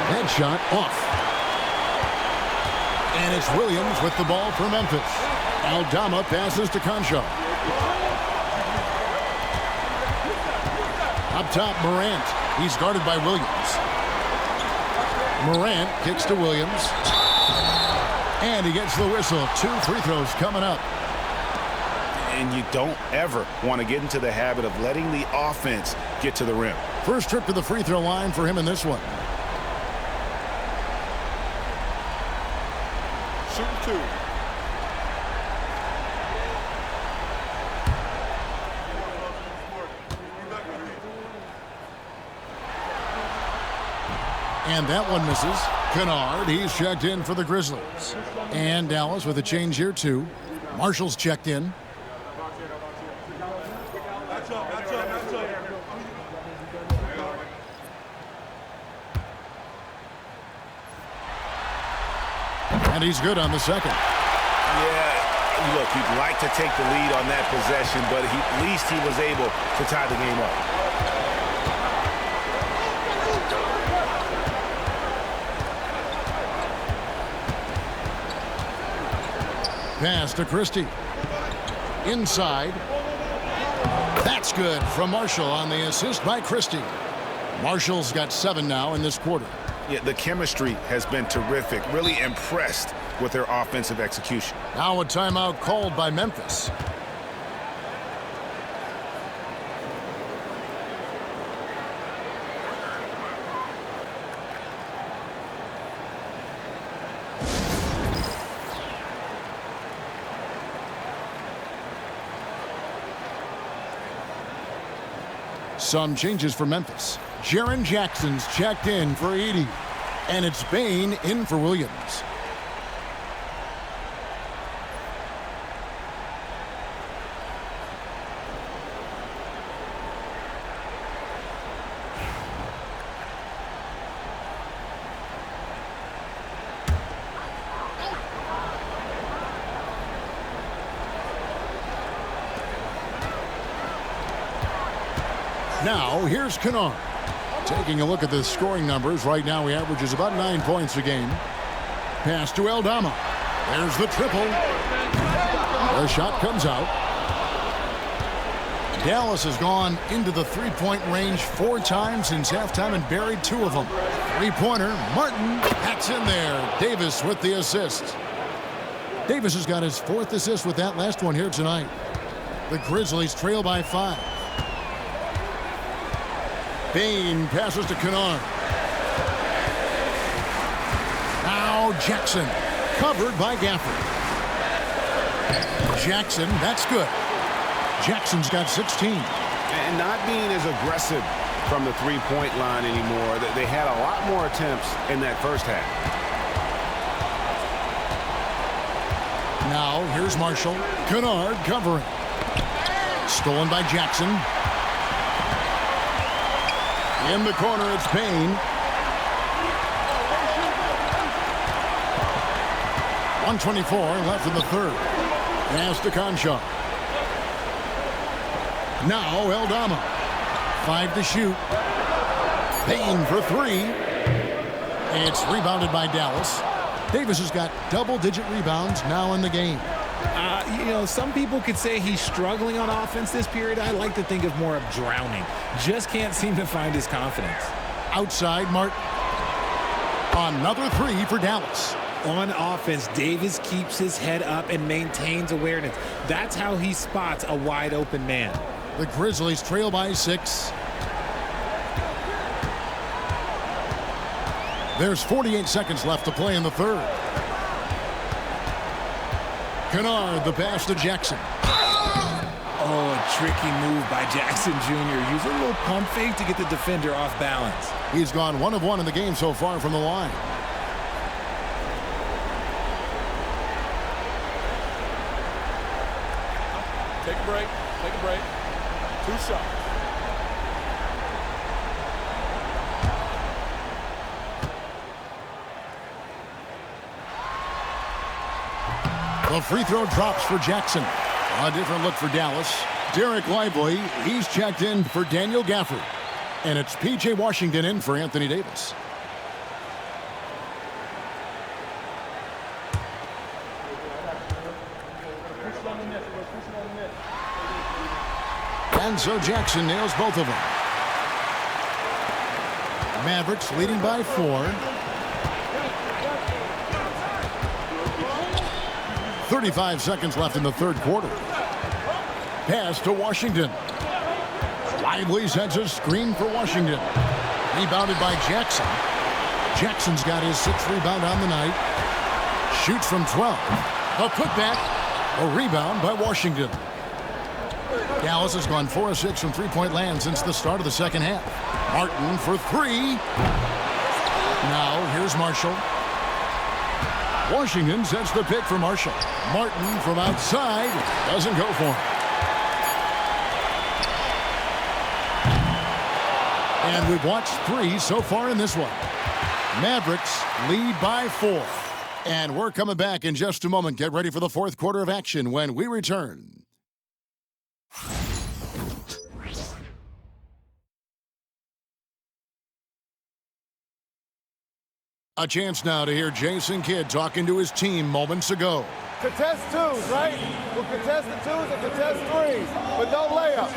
Headshot off. And it's Williams with the ball for Memphis. Aldama passes to Konchar. Up top, Morant. He's guarded by Williams. Morant kicks to Williams. And he gets the whistle. 2 free throws coming up. And you don't ever want to get into the habit of letting the offense get to the rim. First trip to the free throw line for him in this one. Shooting 2. And that one misses. Kennard, he's checked in for the Grizzlies. And Dallas with a change here, too. Marshall's checked in. And he's good on the second. Yeah, look, you'd like to take the lead on that possession, but at least he was able to tie the game up. Pass to Christie. Inside. That's good from Marshall on the assist by Christie. Marshall's got 7 now in this quarter. Yeah, the chemistry has been terrific. Really impressed with their offensive execution. Now a timeout called by Memphis. Some changes for Memphis. Jaren Jackson's checked in for Edey. And it's Bane in for Williams. Now, here's Kennard. Taking a look at the scoring numbers, right now he averages about 9 points a game. Pass to 𝙁𝙗𝙗. There's the triple. The shot comes out. Dallas has gone into the three-point range 4 times since halftime and buried 2 of them. Three-pointer, Martin, hacks in there. Davis with the assist. Davis has got his 4th assist with that last one here tonight. The Grizzlies trail by 5. Bane passes to Kennard. Now Jackson, covered by Gafford. Jackson, that's good. Jackson's got 16. And not being as aggressive from the three-point line anymore. They had a lot more attempts in that first half. Now, here's Marshall. Kennard covering. Stolen by Jackson. In the corner, it's Bane. 1:24 left in the third. Pass to Conchar. Now, 𝙁𝙗𝙗. 5 to shoot. Bane for 3. It's rebounded by Dallas. Davis has got double-digit rebounds now in the game. You know, some people could say he's struggling on offense this period. I like to think of more of drowning. Just can't seem to find his confidence. Outside, Martin. Another 3 for Dallas. On offense, Davis keeps his head up and maintains awareness. That's how he spots a wide-open man. The Grizzlies trail by 6. There's 48 seconds left to play in the third. Kennard, the pass to Jackson. Oh, a tricky move by Jackson Jr. Using a little pump fake to get the defender off balance. He's gone 1 of 1 in the game so far from the line. Take a break. Take a break. 2 shots. The free throw drops for Jackson. A different look for Dallas. Dereck Lively, he's checked in for Daniel Gafford. And it's P.J. Washington in for Anthony Davis. And so Jackson nails both of them. Mavericks leading by 4. 35 seconds left in the third quarter. Pass to Washington. Lively sends a screen for Washington. Rebounded by Jackson. Jackson's got his 6th rebound on the night. Shoots from 12. A putback. A rebound by Washington. Dallas has gone 4 of 6 from three-point land since the start of the second half. Martin for 3. Now here's Marshall. Washington sets the pick for Marshall. Martin from outside doesn't go for him. And we've watched 3 so far in this one. Mavericks lead by 4. And we're coming back in just a moment. Get ready for the fourth quarter of action when we return. A chance now to hear Jason Kidd talking to his team moments ago. Contest 2s, right? We'll contest the 2s and contest 3s, but no layups.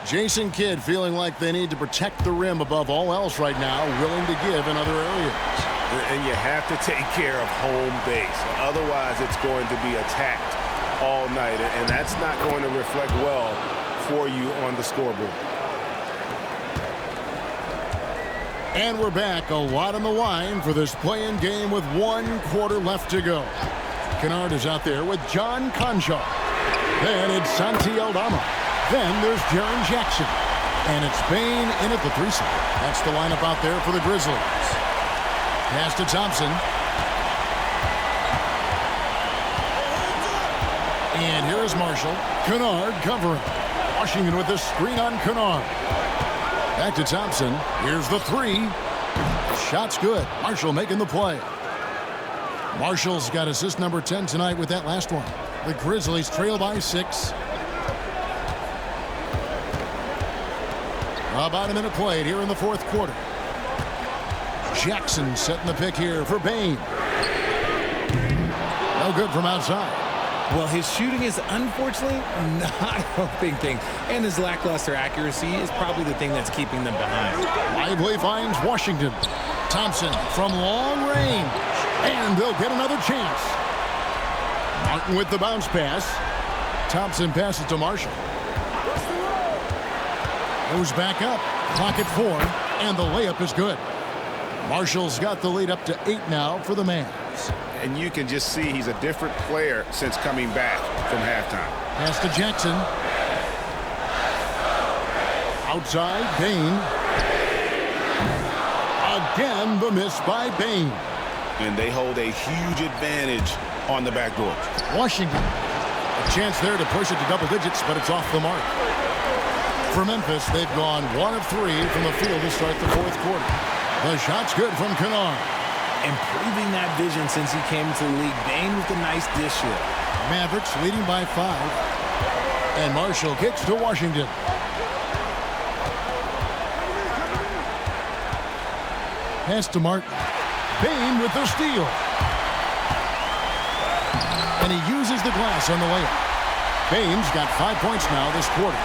Jason Kidd feeling like they need to protect the rim above all else right now, willing to give in other areas. And you have to take care of home base. Otherwise, it's going to be attacked all night, and that's not going to reflect well for you on the scoreboard. And we're back. A lot on the line for this play-in game with 1 quarter left to go. Kennard is out there with John Conchar. Then it's Santi Aldama. Then there's Jaren Jackson. And it's Bane in at the 3 spot. That's the lineup out there for the Grizzlies. Pass to Thompson. And here is Marshall. Kennard covering. Washington with the screen on Kennard. Back to Thompson. Here's the 3. Shot's good. Marshall making the play. Marshall's got assist number 10 tonight with that last one. The Grizzlies trail by 6. About a minute played here in the fourth quarter. Jackson setting the pick here for Bane. No good from outside. Well, his shooting is unfortunately not a big thing, and his lackluster accuracy is probably the thing that's keeping them behind. Lively finds Washington. Thompson from long range, and they'll get another chance. Martin with the bounce pass. Thompson passes to Marshall. Goes back up. Clock at 4, and the layup is good. Marshall's got the lead up to 8 now for the Mavs. And you can just see he's a different player since coming back from halftime. Pass to Jackson. Outside, Bane. Again, the miss by Bane. And they hold a huge advantage on the backboard. Washington. A chance there to push it to double digits, but it's off the mark. For Memphis, they've gone 1 of 3 from the field to start the fourth quarter. The shot's good from Kennard. Improving that vision since he came to the league. Bane with a nice dish here. Mavericks leading by 5. And Marshall kicks to Washington. Pass to Martin. Bane with the steal. And he uses the glass on the layup. Bane's got 5 points now this quarter.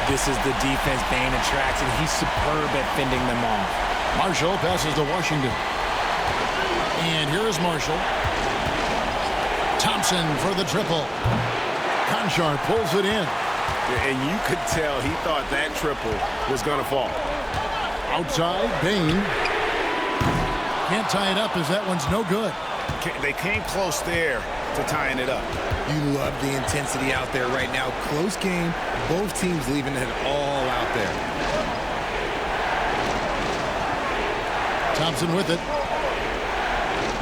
This is the defense Bane attracts, and he's superb at fending them off. Marshall passes to Washington. And here is Marshall. Thompson for the triple. Conchar pulls it in. And you could tell he thought that triple was going to fall. Outside, Bane. Can't tie it up as that one's no good. They came close there to tying it up. You love the intensity out there right now. Close game. Both teams leaving it all out there. Thompson with it.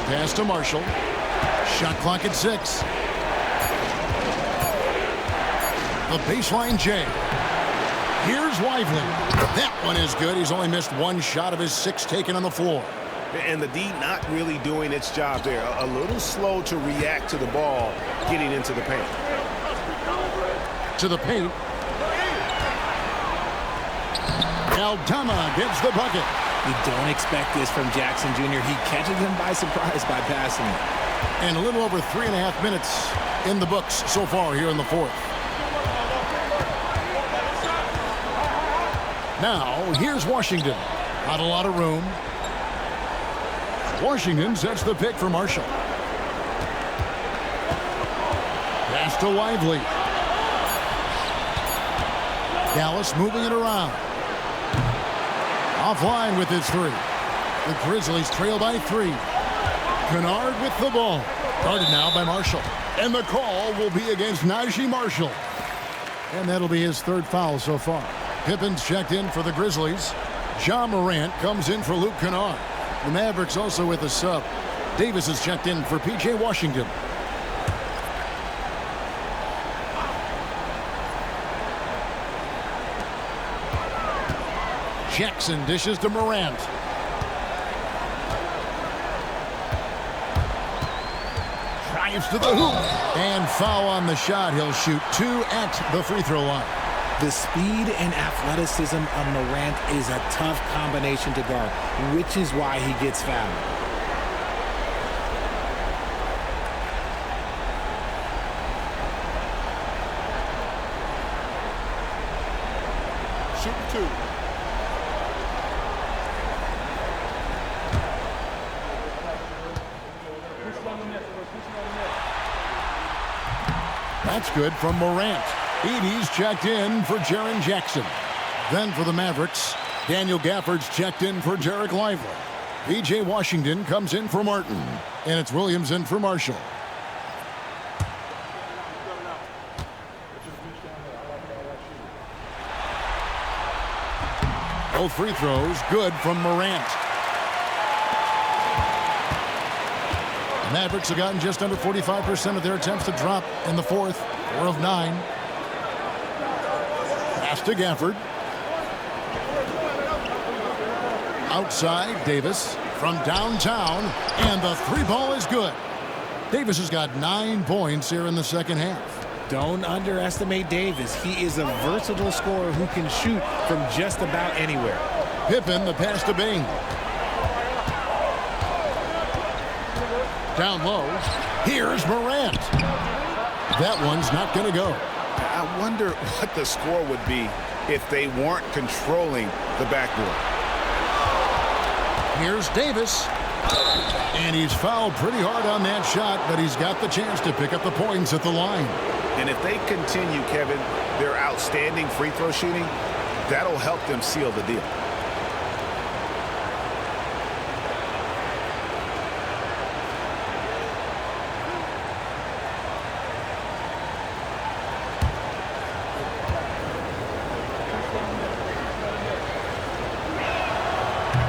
Pass to Marshall. Shot clock at 6. The baseline J. Here's Lively. That one is good. He's only missed 1 shot of his 6 taken on the floor. And the D not really doing its job there. A little slow to react to the ball getting into the paint. To the paint. Aldama gets the bucket. You don't expect this from Jackson Jr. He catches him by surprise by passing it. And a little over 3.5 minutes in the books so far here in the fourth. Now, here's Washington. Not a lot of room. Washington sets the pick for Marshall. Pass to Lively. Dallas moving it around. Offline with his 3. The Grizzlies trail by 3. Kennard with the ball. Guarded now by Marshall. And the call will be against Naji Marshall. And that'll be his 3rd foul so far. Pippen's checked in for the Grizzlies. Ja Morant comes in for Luke Kennard. The Mavericks also with a sub. Davis is checked in for P.J. Washington. Jackson dishes to Morant. Drives to the hoop. And foul on the shot. He'll shoot 2 at the free throw line. The speed and athleticism of Morant is a tough combination to guard, which is why he gets fouled. Shooting 2. That's good from Morant. Edey's checked in for Jaren Jackson. Then for the Mavericks, Daniel Gafford's checked in for Dereck Lively. P.J. Washington comes in for Martin. And it's Williams in for Marshall. Both free throws good from Morant. The Mavericks have gotten just under 45% of their attempts to drop in the fourth. 4 of 9. Pass to Gafford. Outside, Davis from downtown, and the 3 ball is good. Davis has got 9 points here in the second half. Don't underestimate Davis. He is a versatile scorer who can shoot from just about anywhere. Pippen, the pass to Bane. Down low. Here's Morant. That one's not going to go. I wonder what the score would be if they weren't controlling the backboard. Here's Davis. And he's fouled pretty hard on that shot, but he's got the chance to pick up the points at the line. And if they continue, Kevin, their outstanding free throw shooting, that'll help them seal the deal.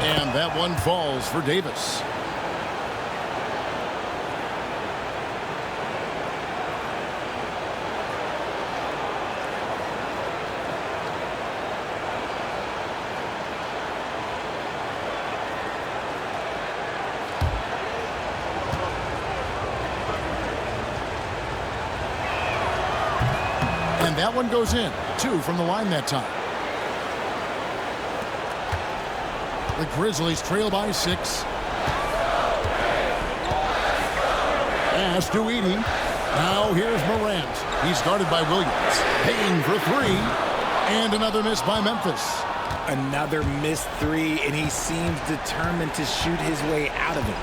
And that one falls for Davis. And that one goes in. 2 from the line that time. The Grizzlies trail by 6. Pass to Edey. Now here's Morant. He's guarded by Williams. Paying for 3. And another miss by Memphis. Another missed 3, and he seems determined to shoot his way out of it.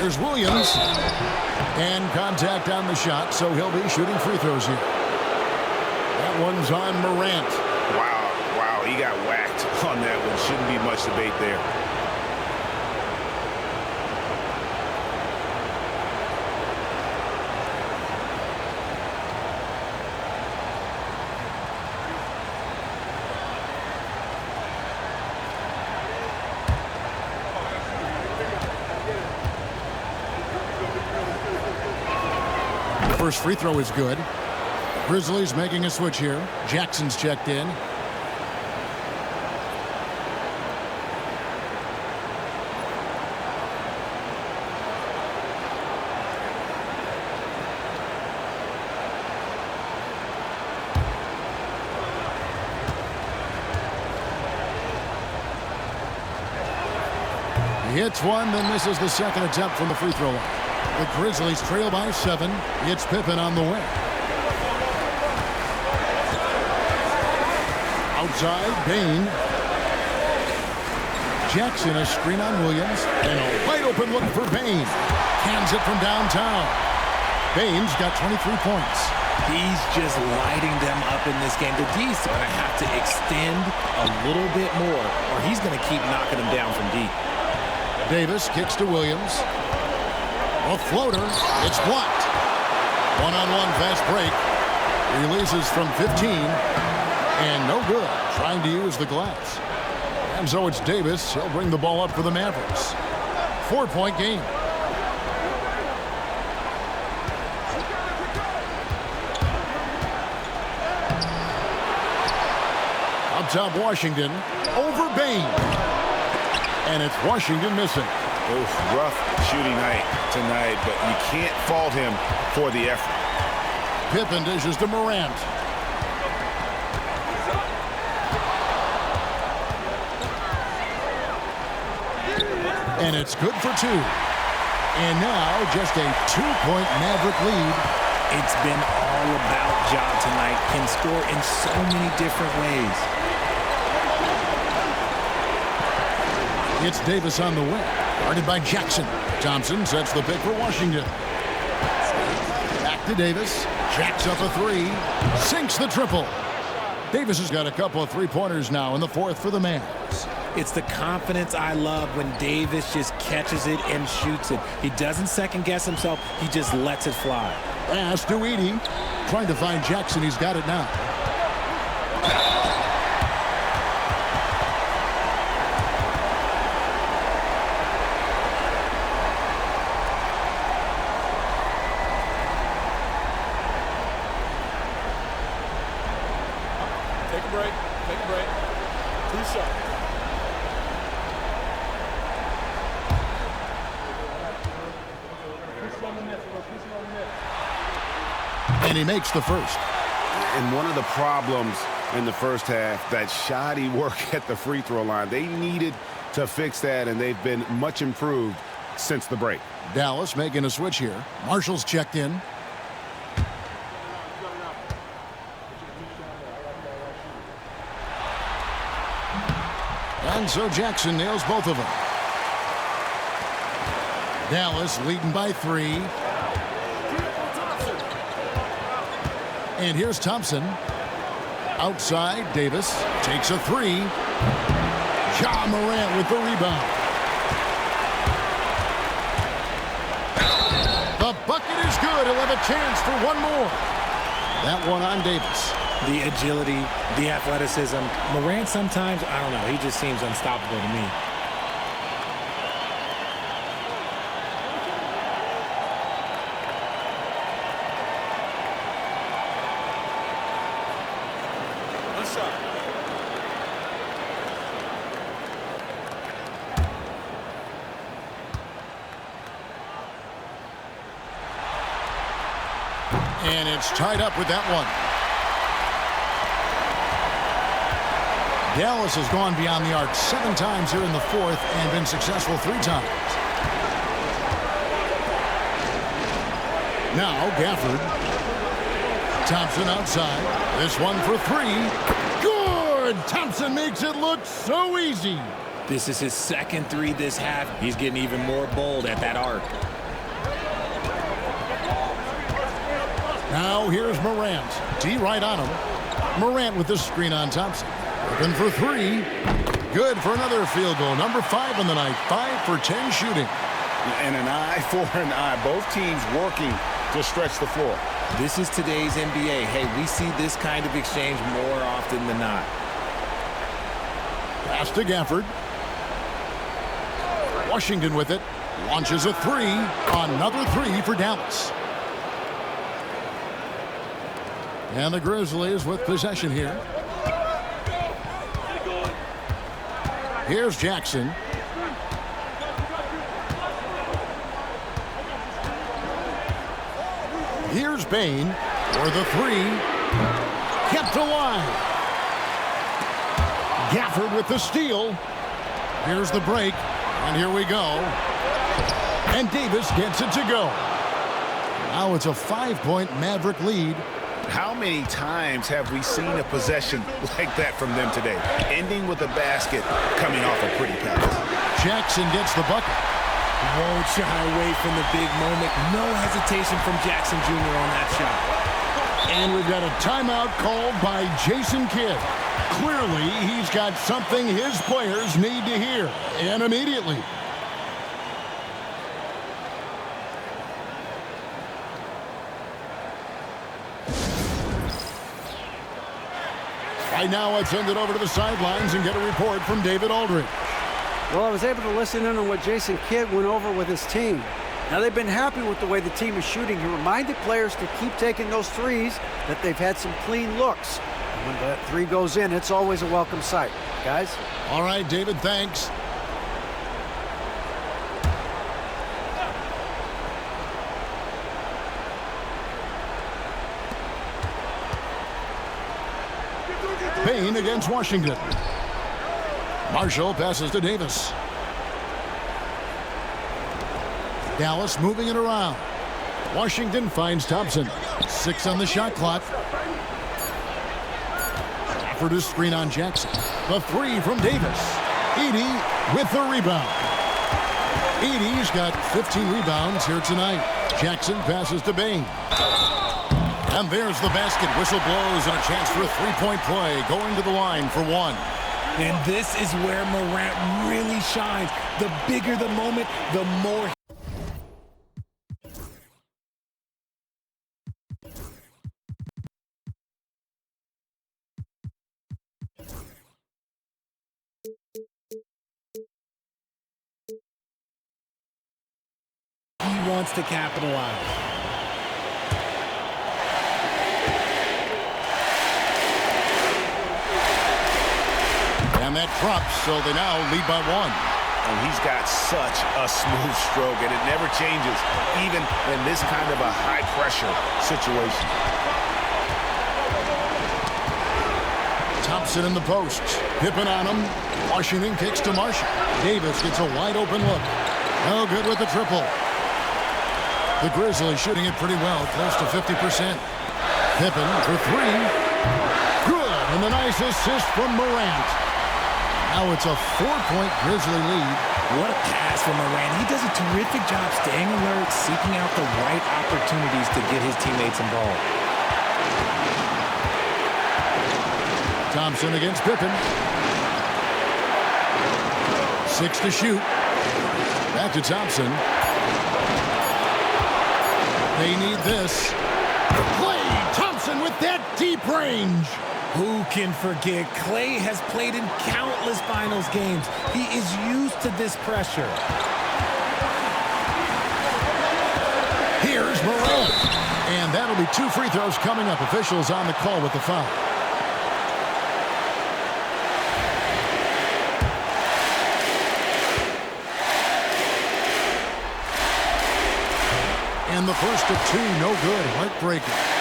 There's Williams. And contact on the shot, so he'll be shooting free throws here. That one's on Morant. Wow, he got whacked on that one. Shouldn't be much debate there. First free throw is good. Grizzlies making a switch here. Jackson's checked in. He hits one, then misses the second attempt from the free throw line. The Grizzlies trail by 7. It's Pippen on the way. Outside, Bane. Jackson, a screen on Williams. And a wide open look for Bane. Cans it from downtown. Bane's got 23 points. He's just lighting them up in this game. The D's going to have to extend a little bit more, or he's going to keep knocking them down from deep. Davis kicks to Williams. A floater. It's blocked. One-on-one fast break. Releases from 15. And no good. Trying to use the glass. And so it's Davis. He'll bring the ball up for the Mavericks. 4-point game. Up top, Washington. Over Bane. And it's Washington missing. Oof, rough shooting night tonight, but you can't fault him for the effort. Pippen dishes to Morant. And it's good for 2. And now just a 2-point Maverick lead. It's been all about Ja tonight. Can score in so many different ways. It's Davis on the wing. Guarded by Jackson. Thompson sets the pick for Washington. Back to Davis. Jacks up a 3. Sinks the triple. Davis has got a couple of three-pointers now in the 4th for the Mavs. It's the confidence I love when Davis just catches it and shoots it. He doesn't second-guess himself. He just lets it fly. Pass to Edey. Trying to find Jackson. He's got it now. Take a break. Take a break. 2 shots. And he makes the first. And one of the problems in the first half, that shoddy work at the free throw line. They needed to fix that, and they've been much improved since the break. Dallas making a switch here. Marshall's checked in. And so Jackson nails both of them. Dallas leading by 3. And here's Thompson. Outside, Davis takes a 3. Ja Morant with the rebound. The bucket is good. He'll have a chance for one more. That one on Davis. The agility, the athleticism. Morant sometimes, I don't know, he just seems unstoppable to me. And it's tied up with that one. Dallas has gone beyond the arc 7 times here in the fourth and been successful 3 times. Now Gafford. Thompson outside. This one for 3. Good! Thompson makes it look so easy. This is his second 3 this half. He's getting even more bold at that arc. Now here's Morant. D right on him. Morant with the screen on Thompson. Open for 3. Good for another field goal. Number 5 on the night. 5 for 10 shooting. And an eye for an eye. Both teams working to stretch the floor. This is today's NBA. Hey, we see this kind of exchange more often than not. Pass to Gafford. Washington with it. Launches a 3. Another 3 for Dallas. And the Grizzlies with possession here. Here's Jackson. Here's Bane for the 3. Kept alive. Gafford with the steal. Here's the break. And here we go. And Davis gets it to go. Now it's a 5-point Maverick lead. How many times have we seen a possession like that from them today? Ending with a basket, coming off a pretty pass. Jackson gets the bucket. Won't shy away from the big moment. No hesitation from Jackson Jr. on that shot. And we've got a timeout called by Jason Kidd. Clearly, he's got something his players need to hear, and immediately. Right now, let's send it over to the sidelines and get a report from David Aldridge. Well, I was able to listen in on what Jason Kidd went over with his team. Now, they've been happy with the way the team is shooting. He reminded players to keep taking those threes, that they've had some clean looks. And when that 3 goes in, it's always a welcome sight. Guys? All right, David, thanks. Bane against Washington. Marshall passes to Davis. Dallas moving it around. Washington finds Thompson. 6 on the shot clock. For the screen on Jackson. The 3 from Davis. Edey with the rebound. Edey's got 15 rebounds here tonight. Jackson passes to Bane. And there's the basket. Whistle blows and a chance for a 3-point play. Going to the line for 1. And this is where Morant really shines. The bigger the moment, the more. He wants to capitalize. And that drops, so they now lead by 1. and he's got such a smooth stroke, and it never changes, even in this kind of a high-pressure situation. Thompson in the post. Pippen on him. Washington kicks to Marshall. Davis gets a wide-open look. No good with the triple. The Grizzlies shooting it pretty well, close to 50%. Pippen for three. Good, and a nice assist from Morant. Now it's a 4-point Grizzly lead. What a pass from Morant. He does a terrific job staying alert, seeking out the right opportunities to get his teammates involved. Thompson against Pippen. 6 to shoot. Back to Thompson. They need this. Klay Thompson with that deep range. Who can forget? Klay has played in countless finals games. He is used to this pressure. Here's Morant. And that'll be 2 free throws coming up. Officials on the call with the foul. And the first of 2, no good. Heartbreaker.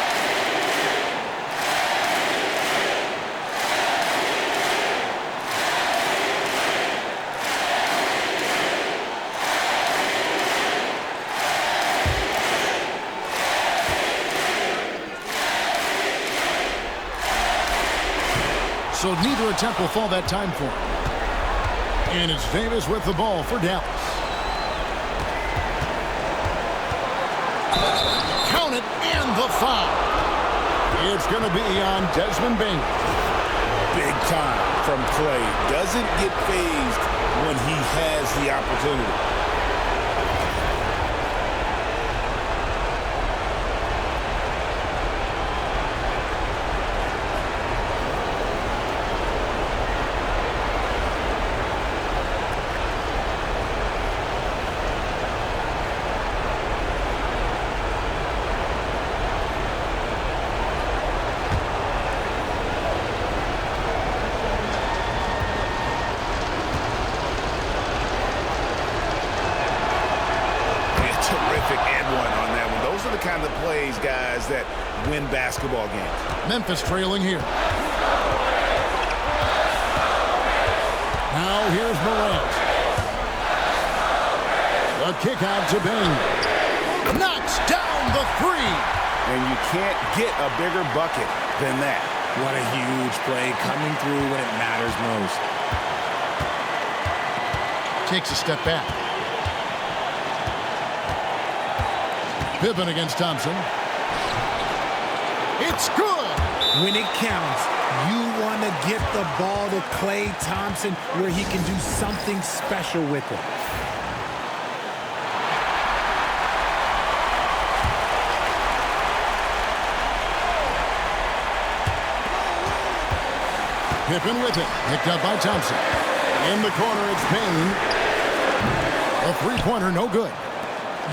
So neither attempt will fall that time for him. And it's Davis with the ball for Dallas. Count it, and the foul. It's going to be on Desmond Bane. Big time from Klay. Doesn't get phased when he has the opportunity. Kind of plays, guys, that win basketball games. Memphis trailing here. Now here's Morant. The kick out to Bane. Knocks down the 3. And you can't get a bigger bucket than that. What a huge play, coming through when it matters most. Takes a step back. Pippen against Thompson. It's good. When it counts, you want to get the ball to Klay Thompson where he can do something special with it. Pippen with it. Picked up by Thompson. In the corner, it's Bane. A three-pointer, no good.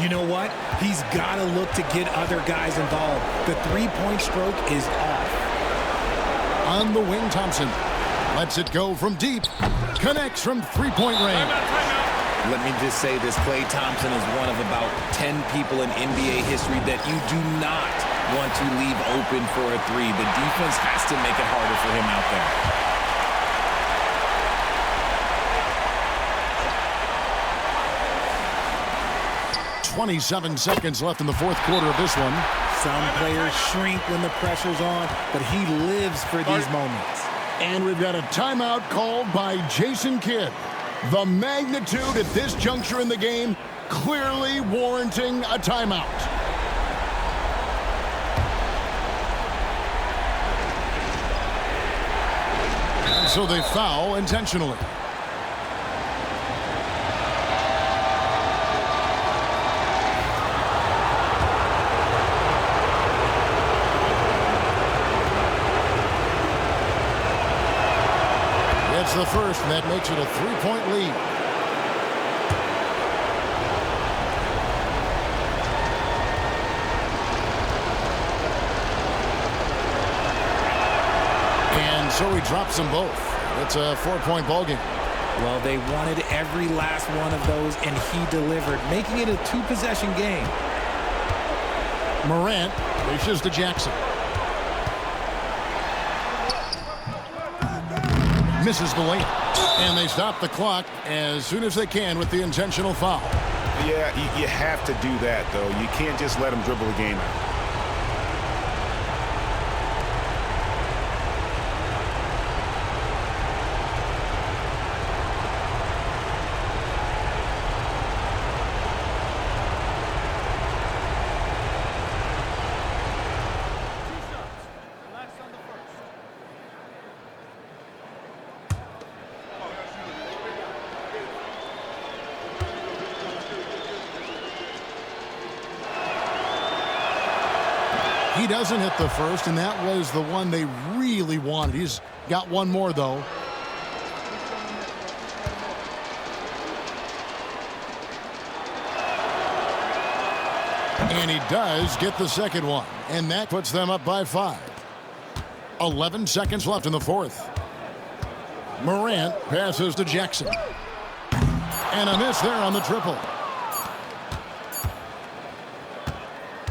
You know what? He's got to look to get other guys involved. The three-point stroke is off. On the wing, Thompson lets it go from deep. Connects from three-point range. Let me just say this. Klay Thompson is one of about 10 people in NBA history that you do not want to leave open for a three. The defense has to make it harder for him out there. 27 seconds left in the fourth quarter of this one. Some players shrink when the pressure's on, but he lives for these moments. And we've got a timeout called by Jason Kidd. The magnitude at this juncture in the game clearly warranting a timeout. And so they foul intentionally. It's the first, and that makes it a three-point lead. And so he drops them both. It's a 4-point ball game. Well, they wanted every last one of those, and he delivered, making it a two-possession game. Morant dishes to Jackson. Misses the layup. And they stop the clock as soon as they can with the intentional foul. Yeah, you have to do that, though. You can't just let them dribble the game out. He doesn't hit the first, and that was the one they really wanted. He's got one more, though. And he does get the second one, and that puts them up by 5. 11 seconds left in the fourth. Morant passes to Jackson. And a miss there on the triple.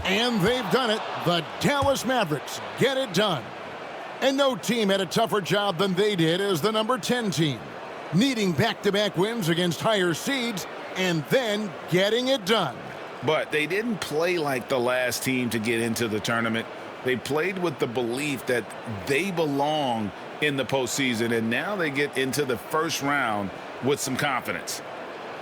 And they've done it. The Dallas Mavericks get it done. And no team had a tougher job than they did as the number 10 team, needing back-to-back wins against higher seeds and then getting it done. But they didn't play like the last team to get into the tournament. They played with the belief that they belong in the postseason, and now they get into the first round with some confidence.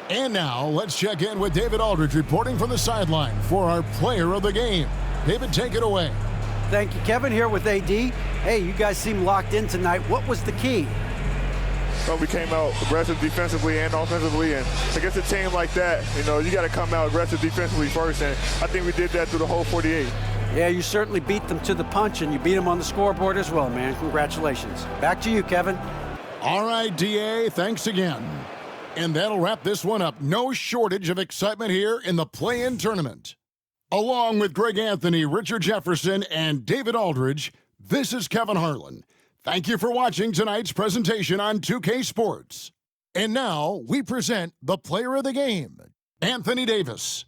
And now, let's check in with David Aldridge reporting from the sideline for our player of the game. David, take it away. Thank you, Kevin. Here with AD. Hey, you guys seem locked in tonight. What was the key? Well, we came out aggressive defensively and offensively, and against a team like that, you got to come out aggressive defensively first, and I think we did that through the whole 48. Yeah, you certainly beat them to the punch, and you beat them on the scoreboard as well, man. Congratulations. Back to you, Kevin. All right, DA, thanks again. And that'll wrap this one up. No shortage of excitement here in the play-in tournament. Along with Greg Anthony, Richard Jefferson, and David Aldridge, this is Kevin Harlan. Thank you for watching tonight's presentation on 2K Sports. And now we present the player of the game, Anthony Davis.